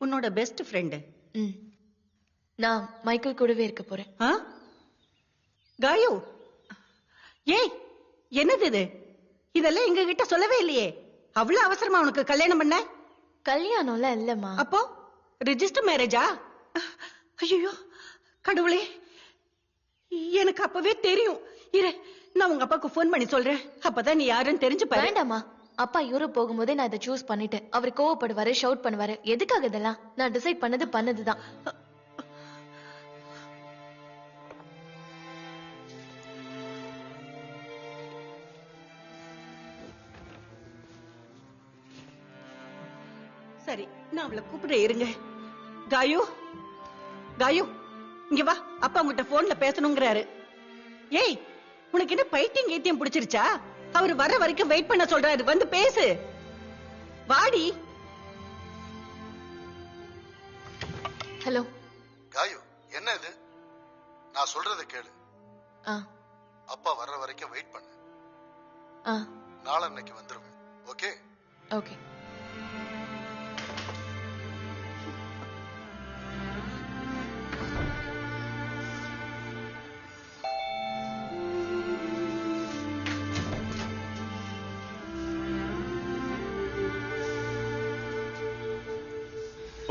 உன்னோட பெஸ்ட் ஃப்ரெண்டு. நான் மைக்கேல் கூடவே இருக்க போறேன். காயு, ஏய் என்னது இது? இதெல்லாம் எங்க கிட்ட சொல்லவே இல்லையே. அவ்வளவு அவசரமா உனக்கு கல்யாணம் பண்ண? கல்யாணம்லாம் இல்லம்மா. அப்போ ரெஜிஸ்டர் மேரேஜா? ஐயோ கடவுளே, எனக்கு அப்பவே தெரியும். இரு, நான் உங்க அப்பாவுக்கு போன் பண்ணி சொல்றேன். அப்பதான் நீ யாருன்னு தெரிஞ்சு பாரு. வேண்டாமா, அப்பா யூரோப் போகும்போதே நான் இதை சூஸ் பண்ணிட்டேன். அவர் கோவப்படுவாரு, ஷவுட் பண்ணுவாரு. எதுக்காக இதெல்லாம்? நான் டிசைட் பண்ணதுதான். சரி, நான் அவளை கூப்பிடுறேன், இருங்க. காயு, காயு இங்க வா, அப்பா உங்ககிட்ட போன்ல பேசணுங்கிறாரு. ஏய், உனக்கு என்ன பைத்தியம் கீத்தியம் பிடிச்சிருச்சா? அவர் வர வரைக்கும் வெயிட் பண்ண சொல்றாரு, வந்து பேசு. வாடி. ஹலோ காயு, என்ன இது? நான் சொல்றத கேளு. அப்பா வர்ற வரைக்கும் வெயிட் பண்ணு. நாளன்னைக்கு வந்துருவேன். ஓகே? ஓகே.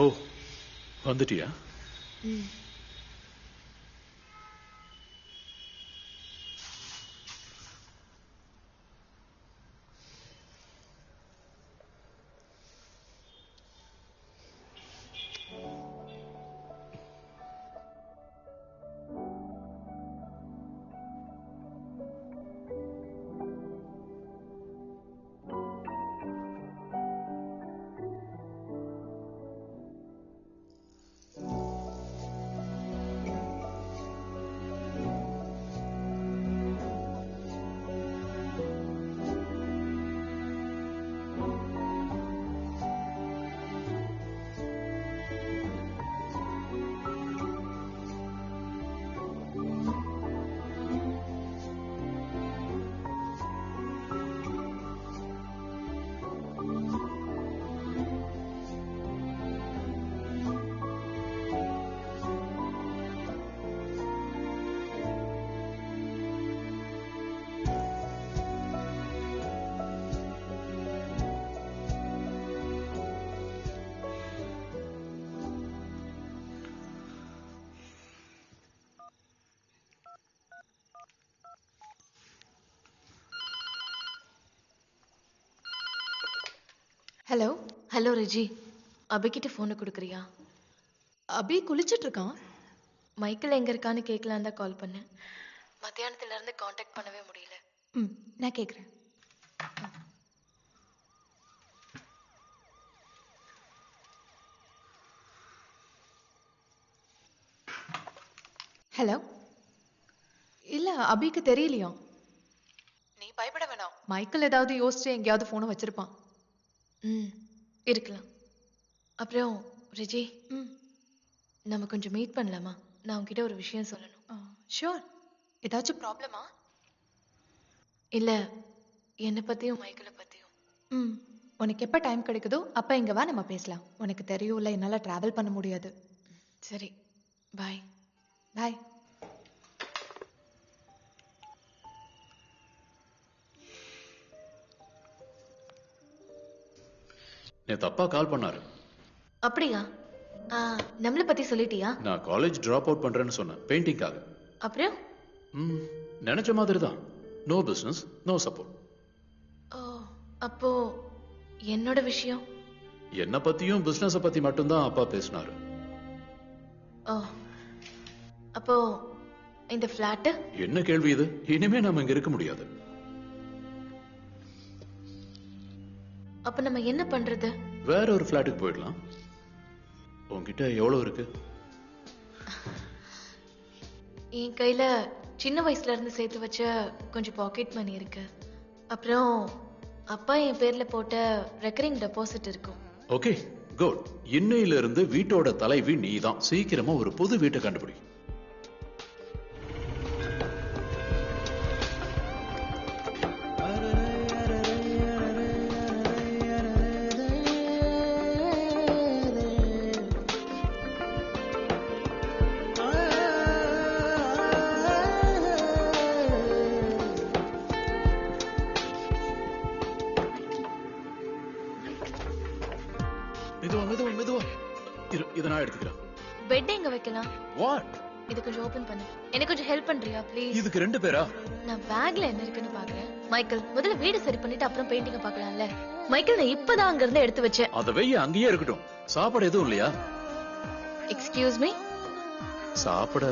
ஓ, வந்துட்டியா? ஹலோ ஹலோ ரிஜி, அபிகிட்ட போனை கொடுக்குறியா? அபி குளிச்சிட்டு இருக்கான். மைக்கேல் எங்க இருக்கான்னு கேட்கலான்னு தான் கால் பண்ணேன். மத்தியானத்துல இருந்து காண்டாக்ட் பண்ணவே முடியல. நான் கேக்குறேன். ஹலோ. இல்ல அபிக்கு தெரியலையா? நீ பயப்பட வேணாம். மைக்கேல் ஏதாவது யோசிச்சு எங்கேயாவது போனை வச்சிருப்பான். இருக்கலாம். அப்புறம் ரிஜி, நம்ம கொஞ்சம் மீட் பண்ணலாமா? நான் உன்கிட்ட ஒரு விஷயம் சொல்லணும். ஷூர். ஏதாச்சும் ப்ராப்ளமா? இல்ல, என்னை பத்தியும் மைக்கேலை பத்தியும். உனக்கு எப்ப டைம் கிடைக்குதோ அப்ப இங்க வா, நம்ம பேசலாம். உனக்கு தெரியும்ல என்னால டிராவல் பண்ண முடியாது. சரி, பாய். பாய். நேத்து அப்பா கால் பண்ணாரு. அப்படியா? நம்மளை பத்தி சொல்லிட்டியா? நான் காலேஜ் டிராப் அவுட் பண்றேன்னு சொன்னேன், பெயிண்டிங்காக. அப்புறம் நினைச்ச மாதிரி தான். No business, no support. அப்போ என்னோட விஷயம்? என்ன பத்தியும் பிசினஸ பத்தி மட்டும்தான் அப்பா பேசினாரு. அப்போ இந்த பிளாட்? என்ன கேள்வி இது? இனிமே நாம இங்க இருக்க முடியாது. அப்ப நம்ம என்ன பண்றது? வேற ஒரு பிளாட்டுக்கு போயிடலாம். உன்கிட்ட எவ்வளவு இருக்கு? என் கையில சின்ன வயசுல இருந்து சேர்த்து வச்ச கொஞ்சம் பாக்கெட் மணி இருக்கு. அப்புறம் அப்பா என் பேர்ல போட்ட ரெக்கரிங் டெபாசிட் இருக்கும். Okay, good. இன்னையில இருந்து வீட்டோட தலைவி நீதான். சீக்கிரமா ஒரு புது வீட்டை கண்டுபிடி. இத நான் எடுத்துக்கிறேன். பெட் எங்க வைக்கலாம்? வாட்? இது கொஞ்சம் ஓபன் பண்ணு. எனக்கு கொஞ்சம் ஹெல்ப் பண்றியா ப்ளீஸ்? இதுக்கு 2 பேரா? நான் பேக்ல என்ன இருக்குன்னு பாக்குறேன். மைக்கேல், முதல்ல வீடு சரி பண்ணிட்டு அப்புறம் பெயிண்டிங்க பார்க்கலாம்ல. மைக்கேல், நான் இப்பதான் அங்க இருந்து எடுத்து வச்சேன். அத வெய்ய அங்கேயே இருக்கட்டும். சாப்பாடு எதுவும் இல்லையா? Excuse me. சாப்பிட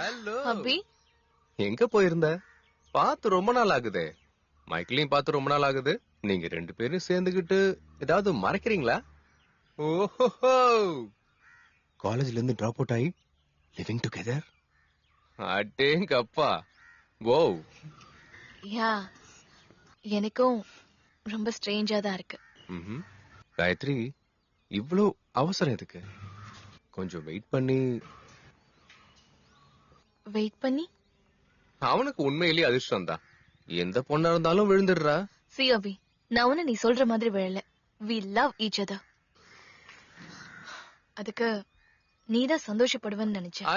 ஹலோ அபி, எங்க போயிருந்த? பார்த்து ரொம்ப நாள் ஆகுதே. மைக்கிளையும் பார்த்து ரொம்ப நாள் ஆகுது. நீங்க 2 பேரும் சேர்ந்துகிட்டு ஏதாவது மறைக்கிறீங்களா? ஓஹோ, காலேஜ்ல இருந்து டிராப் அவுட் ஆகி லிவிங் டுகெதர். அடேங்க அப்பா. ஓ யா, எனக்கும் ரொம்ப ஸ்ட்ரேஞ்சா தான் இருக்கு. காயத்ரி, இவ்ளோ அவசரம் எதுக்கு? கொஞ்சம் வெயிட் பண்ணி. அவனுக்கு உண்மையிலேயே அதிர்ஷ்டம் தான். எந்த பொண்ணா இருந்தாலும் விழுந்துடுறா. See அபி, நான் உன்னை நீ சொல்ற மாதிரி விழல. We love each other. அதுக்கு நீதான் சந்தோஷப்படுவேன்னு நினைச்சேன்.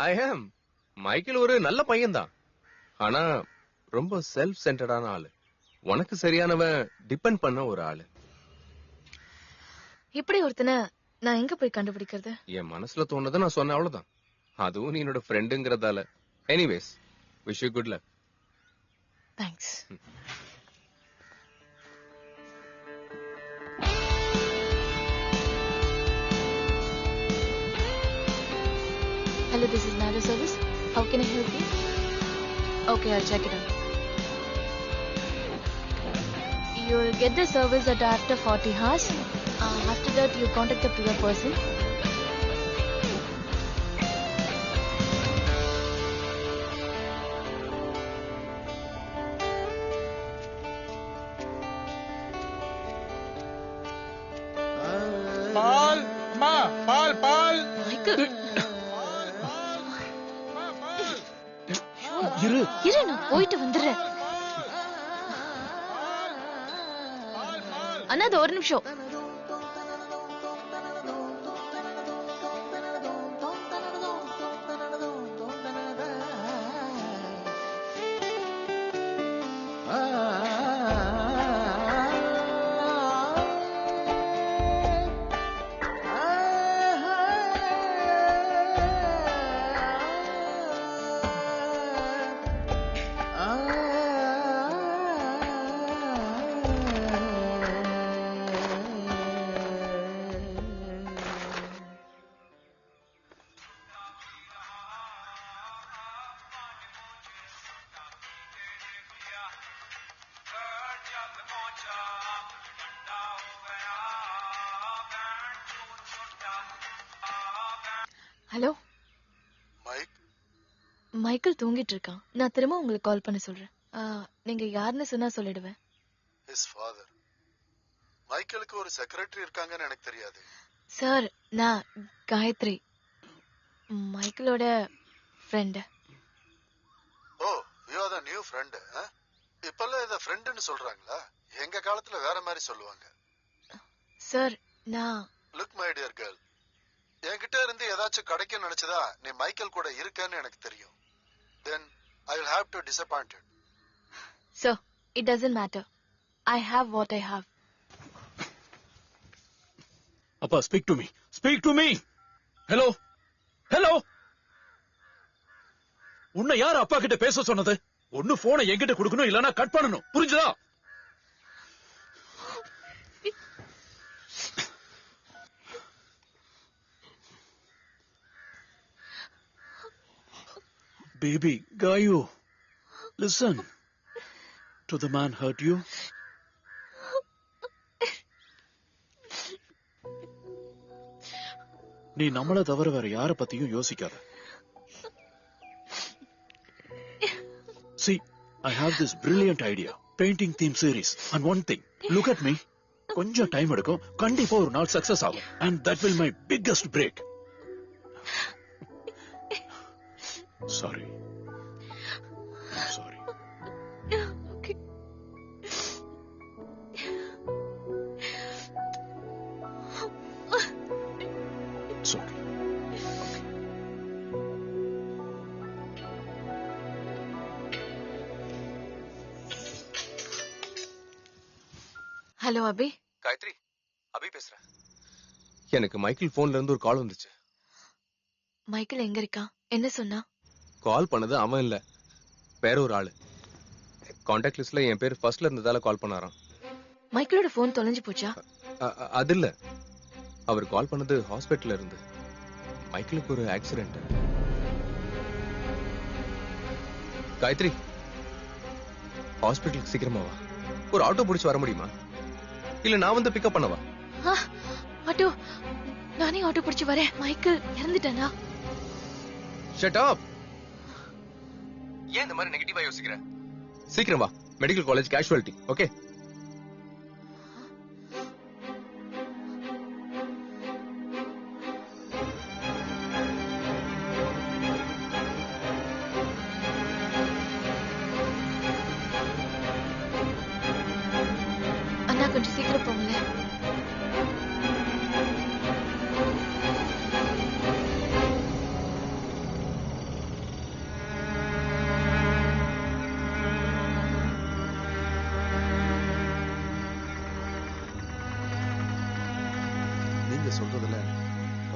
I am. மைக்கேல் ஒரு நல்ல பையன்தான். ஆனா ரொம்ப செல்ஃப் சென்டர்டான ஆளு. உனக்கு சரியானவன் டிபெண்ட் பண்ண ஒரு ஆளு. இப்படி ஒருத்தனை நான் எங்க போய் கண்டுபிடிக்கிறது? என் மனசுல தோணுதை நான் சொன்ன, அவ்வளவுதான். அதுவும் நீ என்னோட ஃப்ரெண்டுங்கிறதால. Anyways, wish you good luck. Thanks. Hello, this is Nado service. How can I help you? Okay, I'll check it out. You'll get the service at after 40 hours. After that, you contact the prior person. பால் அம்மா, பால் பால். Michael, இரு, நான் போயிட்டு வந்துடுறேன். அண்ணா, அது ஒரு நிமிஷம். Hello mic Michael தூங்கிட்டு இருக்கான். நான் திரும்ப உங்களுக்கு கால் பண்ண சொல்றேன். நீங்க யாருன்னு சொன்னா சொல்லிடுவேன். His father. மைக்கேலுக்கு ஒரு செக்ரட்டரி இருக்காங்கன்னு எனக்கு தெரியாது. சார், நான் காயத்ரி, மைக்கேலோட friend. Oh, you are the new friend. இப்பெல்லாம் இத ஃப்ரெண்டுன்னு சொல்றாங்களா? எங்க காலத்துல வேற மாதிரி சொல்லுவாங்க. சார், நான் லுக் மை டியர் கேர்ள், என்கிட்ட இருந்து ஏதாச்சும் கிடைக்கும் நினைச்சதா நீ மைக்கேல் கூட இருக்கன்னு எனக்கு தெரியும். Then I will have to disappoint. Sir, it doesn't matter. I have what I have. அப்பா, speak to me, speak to me. Hello hello, உன்னை யார் அப்பா கிட்ட பேச சொன்னது? ஒன்னு போனை என்கிட்ட கொடுக்கணும், இல்லனா கட் பண்ணணும். புரிஞ்சுதா? Baby, Gayu, listen. To the man hurt you? நீ நம்மள தவிர வேற யார பத்தியும் யோசிக்காத. See, I have this brilliant idea. Painting theme series. And one thing, look at me. கொஞ்சம் டைம் எடுக்கும், கண்டிப்பா ஒரு நாள் சக்சஸ் ஆகும். And that will my biggest break. Sorry. Sorry. Okay. It's okay. Hello Abhi. Gayatri, Abhi பேசுறேன். எனக்கு மைக்கேல் போன்ல இருந்து ஒரு கால் வந்துச்சு. மைக்கேல் எங்க இருக்கான்? என்ன சொன்னா? கால் பண்ணது அவன் இல்ல, வேற ஒரு ஆளு. கான்டாக்ட் லிஸ்ட்ல என் பேர் ஃபர்ஸ்ட்ல இருந்ததால கால் பண்ணாராம். மைக்கேலோட போன் தொலைஞ்சு போச்சா? அது இல்ல, அவர் கால் பண்ணது ஹாஸ்பிட்டல்ல இருந்து. மைக்கேலுக்கு ஒரு ஆக்சிடென்ட். காயத்ரி, ஹாஸ்பிட்டலுக்கு சீக்கிரமா வா. ஒரு ஆட்டோ பிடிச்சு வர முடியுமா? இல்ல நான் வந்து பிக்கப் பண்ணவா? ஆட்டோ? நானே ஆட்டோ பிடிச்சு வரேன். மைக்கேல் இறந்துட்டானா? Shut up. ஏன் இந்த மாதிரி நெகட்டிவா யோசிக்கிற? சீக்கிரம் வா, மெடிக்கல் காலேஜ் கேஷுவாலிட்டி. ஓகே? அண்ணா, கொஞ்சம் சீக்கிரம் போங்களேன். நீங்க சொல்றதுல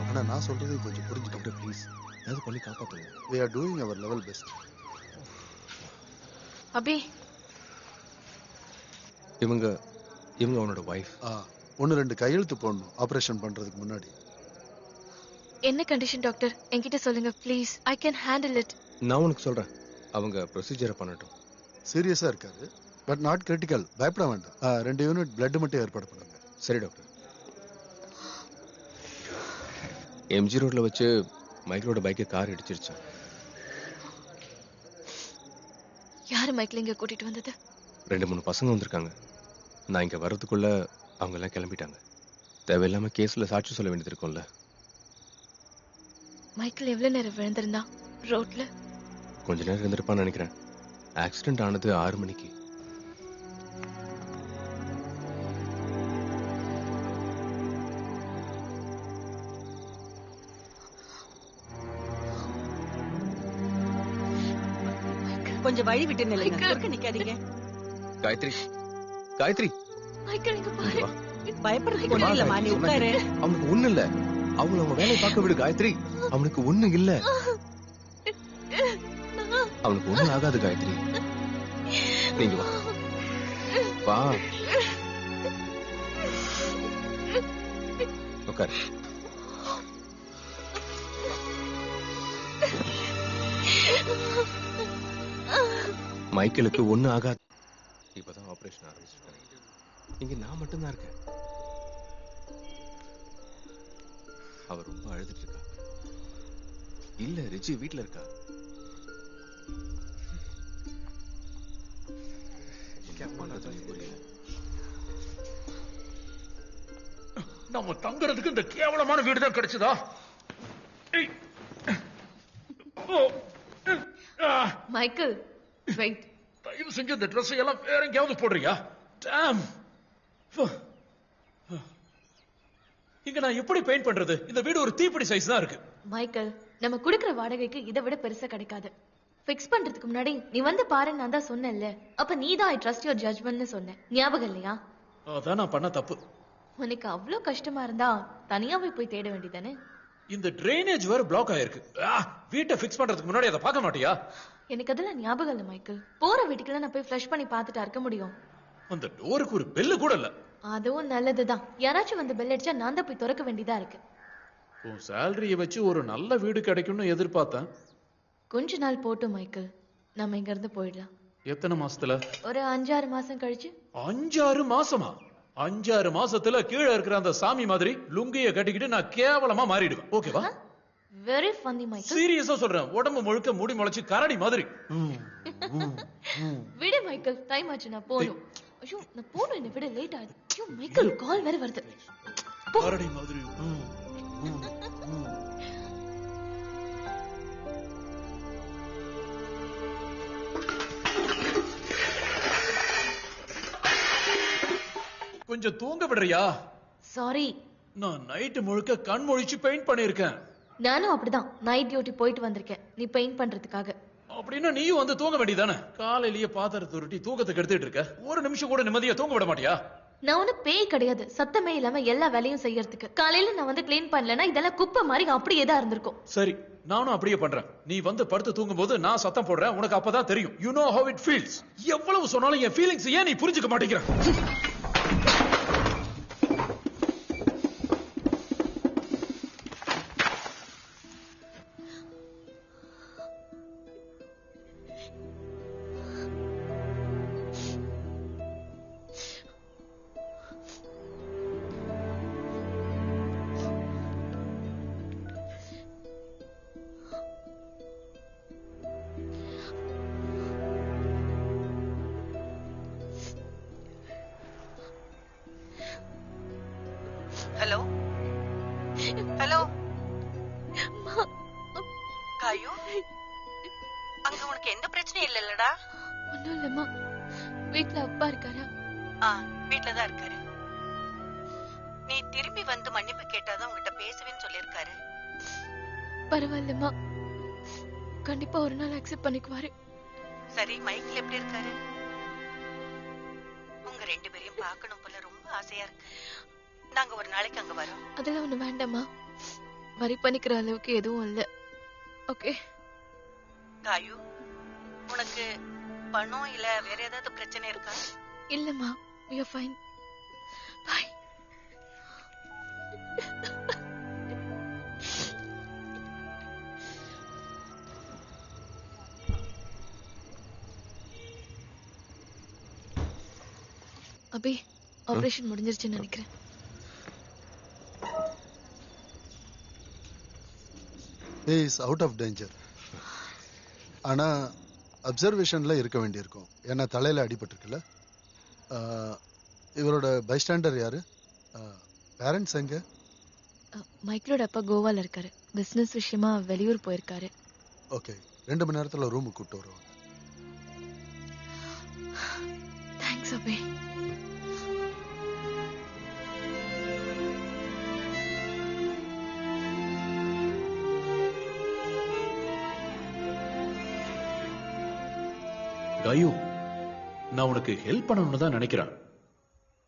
ஆனா நான் சொல்றது கொஞ்சம் புரிஞ்சுக்கிட்டு ப்ளீஸ் ஏதாவது பண்ணி காப்பாத்துங்க. we are doing our level best. அபி, இவங்க அவனோட வைஃப். ஒன்னு ரெண்டு கையெழுத்து போடணும் ஆபரேஷன் பண்றதுக்கு முன்னாடி. என்ன கண்டிஷன் டாக்டர்? என்கிட்ட சொல்லுங்க please. I can handle it. நான் உனக்கு சொல்றேன், அவங்க ப்ரொசீஜரை பண்ணட்டும். சீரியஸா இருக்காது, பட் நாட் கிரிட்டிக்கல். பயப்பட வேண்டாம். 2 யூனிட் பிளட் மட்டும் ஏற்பாடு பண்ணுங்க. சரி டாக்டர். எம்ஜி ரோட்ல வச்சு மைக்கேலோட பைக்கை கார் இடிச்சிருச்சு. யாரு மைக்கேல் இங்க கூட்டிட்டு வந்தது? 2-3 பசங்க வந்திருக்காங்க. நான் இங்க வர்றதுக்குள்ள அவங்க எல்லாம் கிளம்பிட்டாங்க. தேவையில்லாம கேஸ்ல சாட்சி சொல்ல வேண்டியது இருக்கும்ல. மைக்கேல் எவ்வளவு நேரம் விழுந்திருந்தான் ரோட்ல? கொஞ்ச நேரம் இருந்திருப்பான்னு நினைக்கிறேன். ஆக்சிடென்ட் ஆனது 6 மணிக்கு. கொஞ்சம் வழி விட்டு நில்லுங்க. குறுக்க நிக்காதீங்க. காயத்ரி, காயத்ரி, மைக்கேல் இங்க பாரு. பயப்படுறதுக்கு ஒண்ணும் இல்லம்மா, நீ உட்காரு. அவனுக்கு ஒண்ணு இல்ல. அவங்க வேலையை பார்க்க விடு காயத்ரி. அவனுக்கு ஒண்ணு இல்ல. அவனுக்கு ஒண்ணு ஆகாது காயத்ரி. நீங்க வா வா, உட்காரு. மைக்கேலுக்கு ஒண்ணு ஆகாது. இப்பதான் ஆபரேஷன் ஆரம்பிச்சிருக்கேன். இங்க நான் மட்டும்தான் இருக்கேன். அவர் ரொம்ப அழுதுட்டு இருக்கா. இல்ல ரிச்சி வீட்ல இருக்கா. நம்ம தங்குறதுக்கு இந்த கேவலமான வீடு தான் கிடைச்சதா? Michael wait. தயவு செஞ்சு இந்த ட்ரெஸ் எல்லாம் வேற எங்கேயாவது போடுறியா? டாம். இங்க நான் எப்படி பெயிண்ட் பண்றது? இந்த வீடு ஒரு தீப்பிடி சைஸ் தான் இருக்கு. மைக்கேல், நம்ம குடுக்குற வாடகைக்கு இதை விட பெருசா கிடைக்காது. ஃபிக்ஸ் பண்றதுக்கு முன்னாடி நீ வந்து பாருன்னு நான் தான் சொன்னேன்ல. அப்ப நீ தான் ஐ ட்ரஸ்ட் யுவர் ஜட்ஜ்மெண்ட்னு சொன்ன. ஞாபகம் இல்லையா? அதான் நான் பண்ண தப்பு. உனக்கு அவ்வளவு கஷ்டமா இருந்தா தனியாவே போய் தேட வேண்டியதானே? இந்த ட்ரைனேஜ் வேற பிளாக் ஆயிருக்கு. வீட்டை ஃபிக்ஸ் பண்றதுக்கு முன்னாடி அதை பார்க்க மாட்டியா? எனக்கு அதெல்லாம் ஞாபகம் இல்ல மைக்கேல். போற வீட்டுக்குள்ள நான் போய் ஃப்ளஷ் பண்ணி பார்த்துட்டா இருக்க முடியும். அந்த டோருக்கு ஒரு பெல்லு கூட இல்ல. அதுவும் நல்லதுதான். யாராச்சும் வந்து பெல் அடிச்சா நான் தான் போய் திறக்க வேண்டியதா இருக்கு. உன் சேலரியை வச்சு ஒரு நல்ல வீடு கிடைக்கும்னு எதிர்பார்த்தேன். கொஞ்ச நாள் போட்டும் மைக்கேல், நம்ம இங்க இருந்து போயிடலாம். எத்தனை மாசத்துல? ஒரு 5-6 மாசம் கழிச்சு. 5-6 மாசமா? 5-6 மாசத்துல கீழே இருக்கிற அந்த சாமி மாதிரி லுங்கிய கட்டிக்கிட்டு நான் கேவலமா மாறிடுவேன். ஓகேவா? Very funny Michael. சீரியஸா சொல்றேன். உடம்பு முழுக்க முடி முளைச்சு கரடி மாதிரி. விடு மைக்கேல், டைம் ஆச்சு, நான் போகணும். ஐயோ நான் போகணும், என்ன விட லேட் ஆகுது. ஐயோ மைக்கேல், கால் வேற வருது. கரடி மாதிரி. கொஞ்சம் தூங்க விடுறியா? சாரி. நான் நைட் முழுக்க கண் முழிச்சு பெயிண்ட் பண்ணிருக்கேன். நானும் அப்படிதான் நைட் டியூட்டி போயிட்டு வந்திருக்கேன் நீ பெயிண்ட் பண்றதுக்காக. அப்படின்னா நீயும் வந்து தூங்க வேண்டியதானே? காலையிலேயே பாத்திரத்தை உருட்டி தூக்கத்துக்கு எடுத்துட்டு இருக்க. ஒரு நிமிஷம் கூட நிம்மதியா தூங்க விட மாட்டியா? நான் ஒண்ணு பேய் கிடையாது, சத்தமே இல்லாம எல்லா வேலையும் செய்யறதுக்கு. காலையில நான் வந்து கிளீன் பண்ணலன்னா இதெல்லாம் குப்பை மாதிரி அப்படியே தான் இருந்திருக்கும். சரி, நானும் அப்படியே பண்றேன். நீ வந்து படுத்து தூங்கும் போது நான் சத்தம் போடுறேன். உனக்கு அப்பதான் தெரியும். You know how it feels. எவ்வளவு சொன்னாலும் என் ஃபீலிங்ஸ் ஏன் நீ புரிஞ்சுக்க மாட்டேங்கிற? ஹலோ ஹலோ காயு, அங்க உனக்கு எந்த பிரச்சனையும் இல்லல்லடா? ஒண்ணும் இல்லம்மா. வீட்டுல அப்பா இருக்காரா? வீட்டுலதான் இருக்காரு. நீ திரும்பி வந்து மன்னிப்பு கேட்டாதான் உங்ககிட்ட பேசுவேன்னு சொல்லிருக்காரு. பரவாயில்லம்மா, கண்டிப்பா ஒரு நாள் அக்செப்ட் பண்ணிக்குவாரு. சரி, மைக்கிள் எப்படி இருக்காரு? உங்க 2 பேரையும் பார்க்கணும் போல ரொம்ப ஆசையா இருக்கு. நாங்க ஒரு நாளைக்கு அங்க வரோம். அதெல்லாம் ஒண்ணு வேண்டாமா. வரி பண்ணிக்கிற அளவுக்கு எதுவும் இல்ல. ஓகே காயு, உனக்கு பணம் இல்ல வேற ஏதாவது பிரச்சனை இருக்கா? இல்லம்மா, we are fine. Bye. Abhi, operation முடிஞ்சிருச்சுன்னு நினைக்கிறேன். he is out of danger. ஆனா அப்சர்வேஷன்ல இருக்க வேண்டியிருக்கும். ஏன்னா தலையில அடிபட்டிருக்குல்ல. இவரோட பைஸ்டாண்டர் யாரு? பேரண்ட்ஸ் எங்க? மைக்கிளோட அப்பா கோவால இருக்காரு. பிசினஸ் விஷயமா வெளியூர் போயிருக்காரு. ஓகே, 2 மணி நேரத்துல ரூமுக்கு கூட்டு வருவாங்க. தேங்க்ஸ் அபி. காயு, நான் உனக்கு ஹெல்ப் பண்ணணும்னு தான் நினைக்கிறேன்.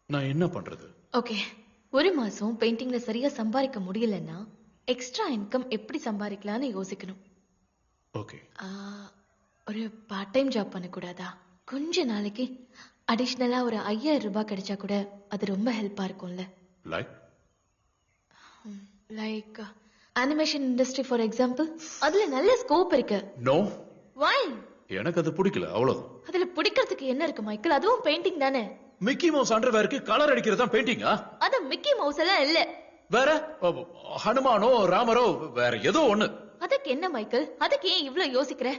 நான் என்ன பண்றது? ஓகே, ஒரு மாசம் பெயிண்டிங்ல சரியா சம்பாதிக்க முடியலன்னா எக்ஸ்ட்ரா இன்கம் எப்படி சம்பாதிக்கலாம்னு யோசிக்கணும். ஓகே, ஒரு பார்ட் டைம் ஜாப் பண்ணக்கூடாதா? கொஞ்ச நாளைக்கு அடிஷ்னலா ஒரு 5000 ரூபாய் கிடைச்சா கூட அது ரொம்ப ஹெல்ப்பா இருக்கும்ல. Like animation industry for example. அதுல நல்ல ஸ்கோப் இருக்கு. நோ. வை? எனக்கு அது பிடிக்கல, அவ்வளவுதான். அதுல பிடிக்கிறதுக்கு என்ன இருக்கு மைக்கேல்? அதுவும் பெயிண்டிங் தானே. மிக்கி மவுஸ் அண்டர்வேருக்கு கலர் அடிக்கிறது தான் பெயிண்டிங்கா? அது மிக்கி மவுஸ் எல்லாம் இல்ல. வேற ஹனுமானோ ராமரோ வேற ஏதோ ஒண்ணு. அதுக்கு என்ன மைக்கேல்? அதுக்கு ஏன் இவ்ளோ யோசிக்கிற?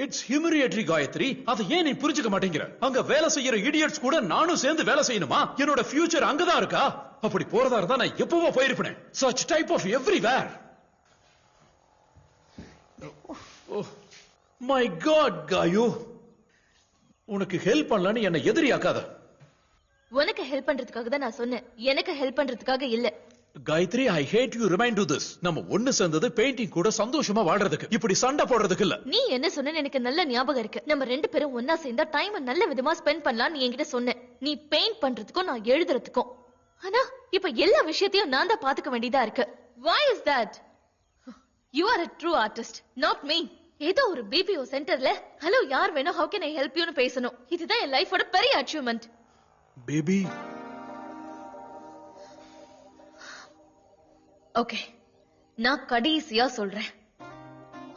இட்ஸ் ஹியூமிலியேட்டரி காயத்ரி. அதை ஏன் நீ புரிஞ்சுக்க மாட்டேங்கிற? அங்க வேலை செய்யற இடியட்ஸ் கூட நானும் சேர்ந்து வேலை செய்யணுமா? என்னோட ஃபியூச்சர் அங்கதான் இருக்கா? அப்படி போறதா இருந்தா நான் எப்பவோ போயிருப்பேன். such type of everywhere. Oh my god, காயு, உனக்கு ஹெல்ப் பண்ணலான்னு என்ன எதிரியாக்காத. உனக்கு ஹெல்ப் பண்றதுக்காக தான் நான் சொன்னேன், எனக்கு ஹெல்ப் பண்றதுக்காக இல்ல. Gayatri, I hate you remind you this. நம்ம ஒண்ணு சேர்ந்தது பெயிண்டிங் கூட சந்தோஷமா வாழ்றதுக்கு, இப்படி சண்டை போடுறதுக்கு இல்ல. நீ என்ன சொன்ன எனக்கு நல்ல ஞாபகம் இருக்கு. நம்ம ரெண்டு பேரும் ஒன்னா சேர்ந்தா டைம் நல்ல விதமா ஸ்பெண்ட் பண்ணலாம் நீ என்கிட்ட சொன்ன. நீ பெயிண்ட் பண்றதுக்கும் நான் எழுதுறதுக்கும். ஆனா இப்ப எல்லா விஷயத்தையும் நான் தான் பாத்துக்க வேண்டியதா இருக்கு. Why is that? You are a true artist, not me. ஏதோ ஒரு பிபிஓ சென்டர்ல ஹலோ யார் வேணும், how can I help you னு பேசணும். இதுதான் என் லைஃபோட பெரிய அச்சீவ்மெண்ட். பேபி, ஓகே, நான் கடைசியா சொல்றேன்.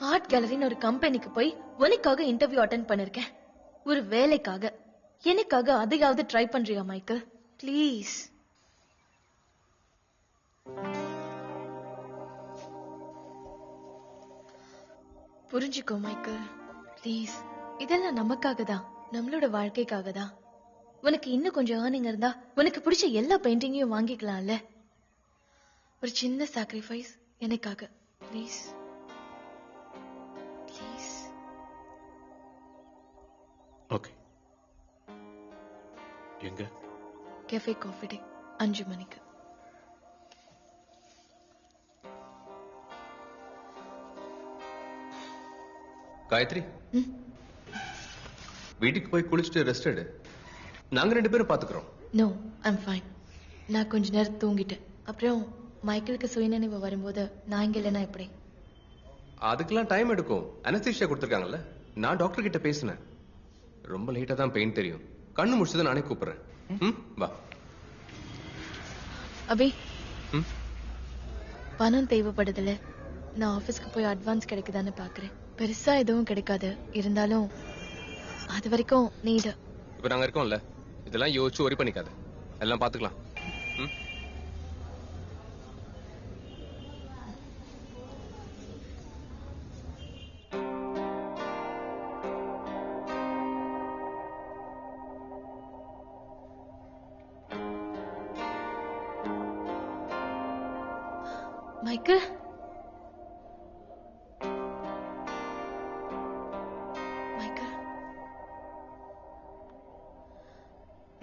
ஆர்ட் கேலரின்னு ஒரு கம்பெனிக்கு போய் உனக்காக இன்டர்வியூ அட்டெண்ட் பண்ணிருக்கேன். ஒரு வேலைக்காக. எனக்காக அதையாவது ட்ரை பண்றியா மைக்கேல்? ப்ளீஸ். புரிஞ்சுக்கோ மைக்கேல், ப்ளீஸ். இதெல்லாம் நமக்காக தான், நம்மளோட வாழ்க்கைக்காக தான். உனக்கு இன்னும் கொஞ்சம் ஏர்னிங் இருந்தா உனக்கு பிடிச்ச எல்லா பெயிண்டிங்கையும் வாங்கிக்கலாம்ல. ஒரு சின்ன சாக்ரிஃபைஸ் எனக்காக ப்ளீஸ். ப்ளீஸ். ஓகே. எங்க? கேஃபே காஃபி டே 5 மணிக்கு. காயத்ரி, வீட்டுக்கு போய் குளிச்சுட்டு ரெஸ்ட் எடு. நாங்க 2 பேரும் பாத்துக்கிறோம். No, I'm fine. நான் கொஞ்ச நேரம் தூங்கிட்டேன். அப்புறம் மைக்கேலுக்கு சுயநினைவு வரும்போது நான் இங்க இல்லைன்னா எப்படி? அதுக்கெல்லாம் டைம் எடுக்கும். அனஸ்தீசியா கொடுத்துருக்காங்கல்ல. நான் டாக்டர் கிட்ட பேசினேன். ரொம்ப லேட்டா தான் பெயின் தெரியும். கண்ணு முடிச்சதை நானே கூப்பிடுறேன். வா. அபி, பணம் தேவைப்படுதுல. நான் ஆபீஸ்க்கு போய் அட்வான்ஸ் கிடைக்குதான்னு பாக்குறேன். பெருசா எதுவும் கிடைக்காது, இருந்தாலும் அது வரைக்கும் நீடு. இப்ப நாங்க இருக்கோம்ல, இதெல்லாம் யோசிச்சு ஒரி பண்ணிக்காத. எல்லாம் பாத்துக்கலாம். மைக்கேல், மைக்கேல்,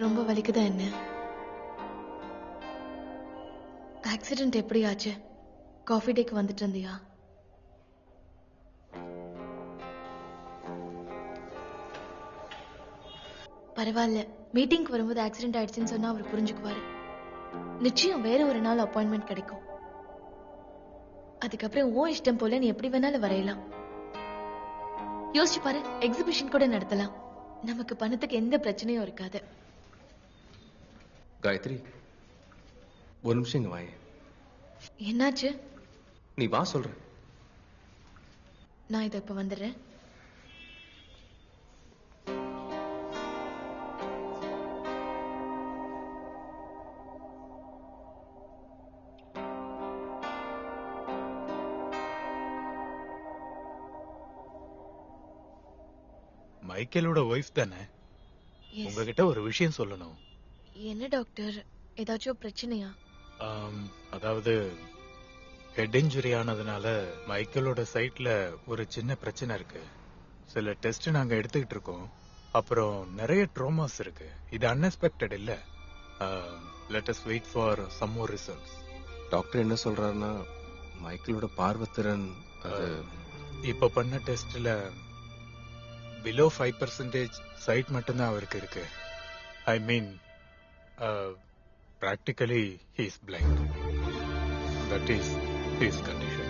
ரொம்ப வலிக்குதா என்ன? ஆக்சிடென்ட் எப்படி ஆச்சு? காஃபி டேக்கு வந்துட்டு இருந்தியா? பரவாயில்ல, மீட்டிங்க்கு வரும்போது ஆக்சிடென்ட் ஆயிடுச்சுன்னு சொன்னா அவர் புரிஞ்சுக்குவாரு. நிச்சயம் வேற ஒரு நாள் அப்பாயின்மெண்ட் கிடைக்கும். அதுக்கப்புறம் உன் இஷ்டம் போல நீ எப்படி வேணாலும் வரையலாம். யோசிச்சு பாரு, எக்ஸிபிஷன் கூட நடத்தலாம். நமக்கு பணத்துக்கு எந்த பிரச்சனையும் இருக்காது. காயத்ரி, ஒரு நிமிஷம் இங்க வாங்க. என்னாச்சு? நீ வா சொல்ற. நான் இதை இப்ப வந்துடுறேன். மைக்கேலோட ஒய்ஃப் தானே? Yes. உங்ககிட்ட ஒரு விஷயம் சொல்லணும். என்ன டாக்டர், ஏதாச்சும் பிரச்சனையா? அதாவது ஹெட் இன்ஜுரி ஆனதுனால மைக்கேலோட சைட்ல ஒரு சின்ன பிரச்சனை இருக்கு. சில டெஸ்ட் நாங்க எடுத்துக்கிட்டு இருக்கோம். அப்புறம் நிறைய ட்ரோமாஸ் இருக்கு. இது அன்எக்ஸ்பெக்டட் இல்ல. Let us wait for some more results. Doctor என்ன சொல்றாருன்னா, மைக்கேலோட பார்வத்திறன் இப்ப பண்ண டெஸ்ட்ல below 5% சைட் மட்டும்தான் அவருக்கு இருக்கு. ஐ மீன் practically he is blind. That is his condition.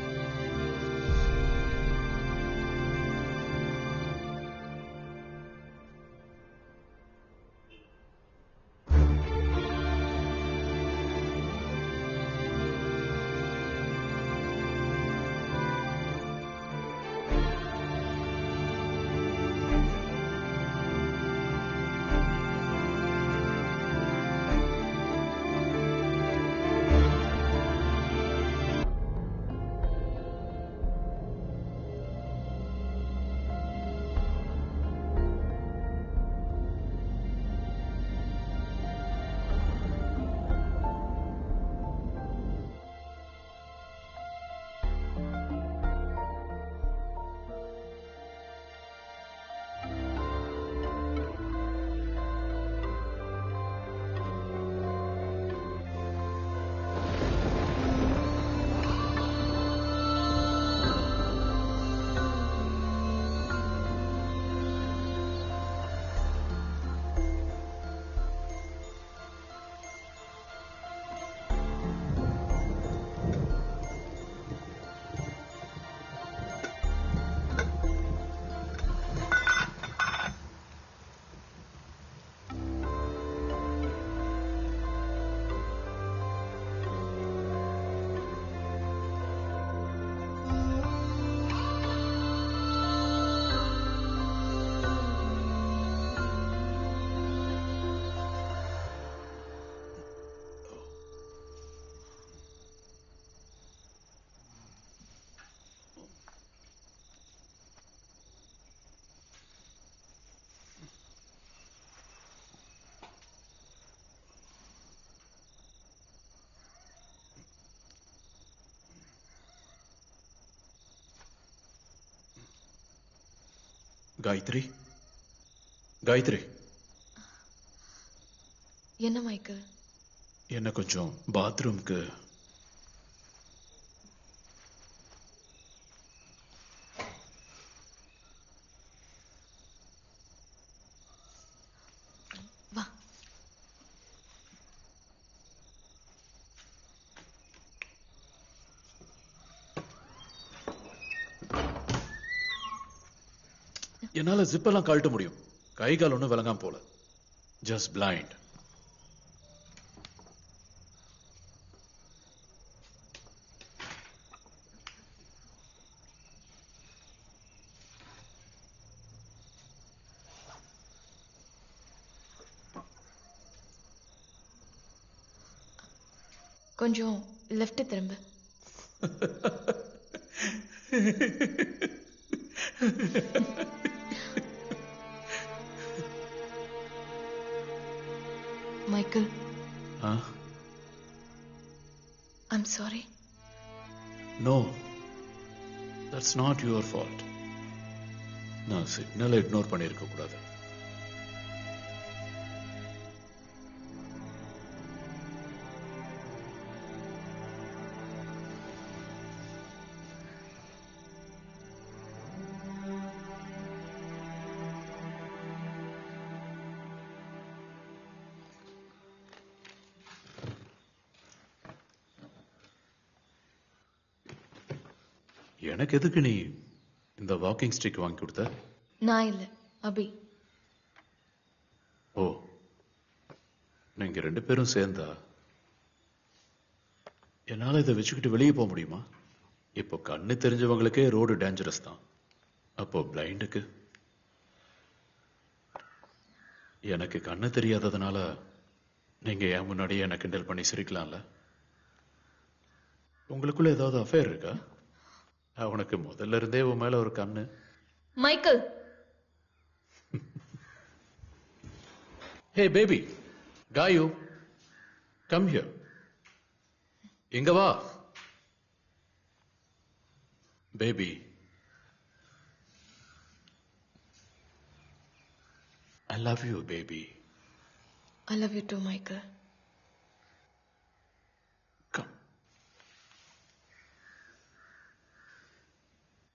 Gayatri, Gayatri, என்ன மைக்கேல்? என்ன கொஞ்சம் பாத்ரூம்க்கு. வா. என்னால ஜிப்பெல்லாம் கழட்ட முடியும். கை கால் ஒண்ணும் விளங்காம போல. Just blind. கொஞ்சம் லெஃப்ட் திரும்ப. Michael, I'm sorry. No, that's not your fault. நான் சிக்னலை இக்னோர் பண்ணிருக்க கூடாது. எனக்கு எதுக்கு நீ இந்த வாக்கிங் ஸ்டிக் வாங்கி கொடுத்த? நான் இல்ல, அபி. ஓ, நீங்க 2 பேரும் சேர்ந்தா என்னால இதை வச்சுக்கிட்டு வெளியே போக முடியுமா? இப்போ கண்ணு தெரிஞ்சவங்களுக்கே ரோடு டேஞ்சரஸ் தான். அப்போ பிளைண்டுக்கு? எனக்கு கண்ணு தெரியாததுனால நீங்க என் முன்னாடியே என்ன கிண்டல் பண்ணி சிரிக்கலாம்ல? உங்களுக்குள்ள ஏதாவது அஃபேர் இருக்கா? அவனுக்கு முதல்ல இருந்தே உன் மேல ஒரு கண்ணு. Michael. Hey baby, Gayu, come here. இங்க வா. Baby, I love you, baby. I love you too, Michael. Come.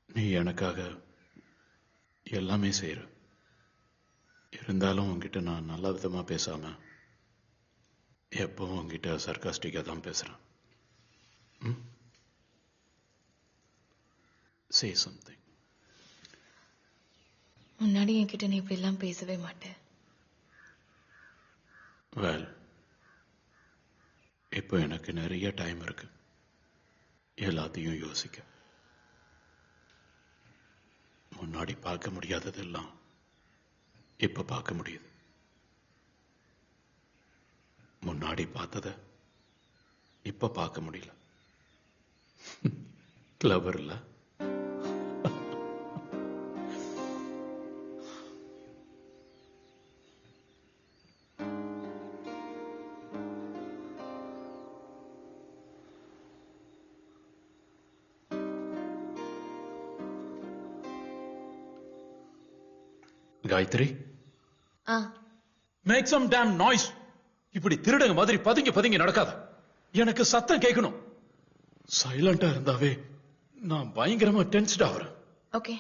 நீ எனக்காக எல்லாமே செய்யற. இருந்தாலும் உன்கிட்ட நான் நல்ல விதமா பேசாம எப்பவும் உன்கிட்ட சர்க்காஸ்டிக்கா தான் பேசுறேன். Say something. முன்னாடி என்கிட்ட நீ இப்படி எல்லாம் பேசவே மாட்டேன். Well, இப்போ எனக்கு நிறைய டைம் இருக்கு எல்லாத்தையும் யோசிக்க. முன்னாடி பார்க்க முடியாததெல்லாம் இப்ப பார்க்க முடியுது. முன்னாடி பார்த்தத இப்ப பார்க்க முடியல. கிளவர் இல்ல? Gayathri, make some damn noise. இப்படி திருடங்க மாதிரி பதுங்கி பதுங்கி நடக்காத. எனக்கு சத்தம் கேட்கணும். சைலண்டா இருந்தாவே நான் பயங்கரமா டென்ஸ்ட் ஆகிறேன். Okay,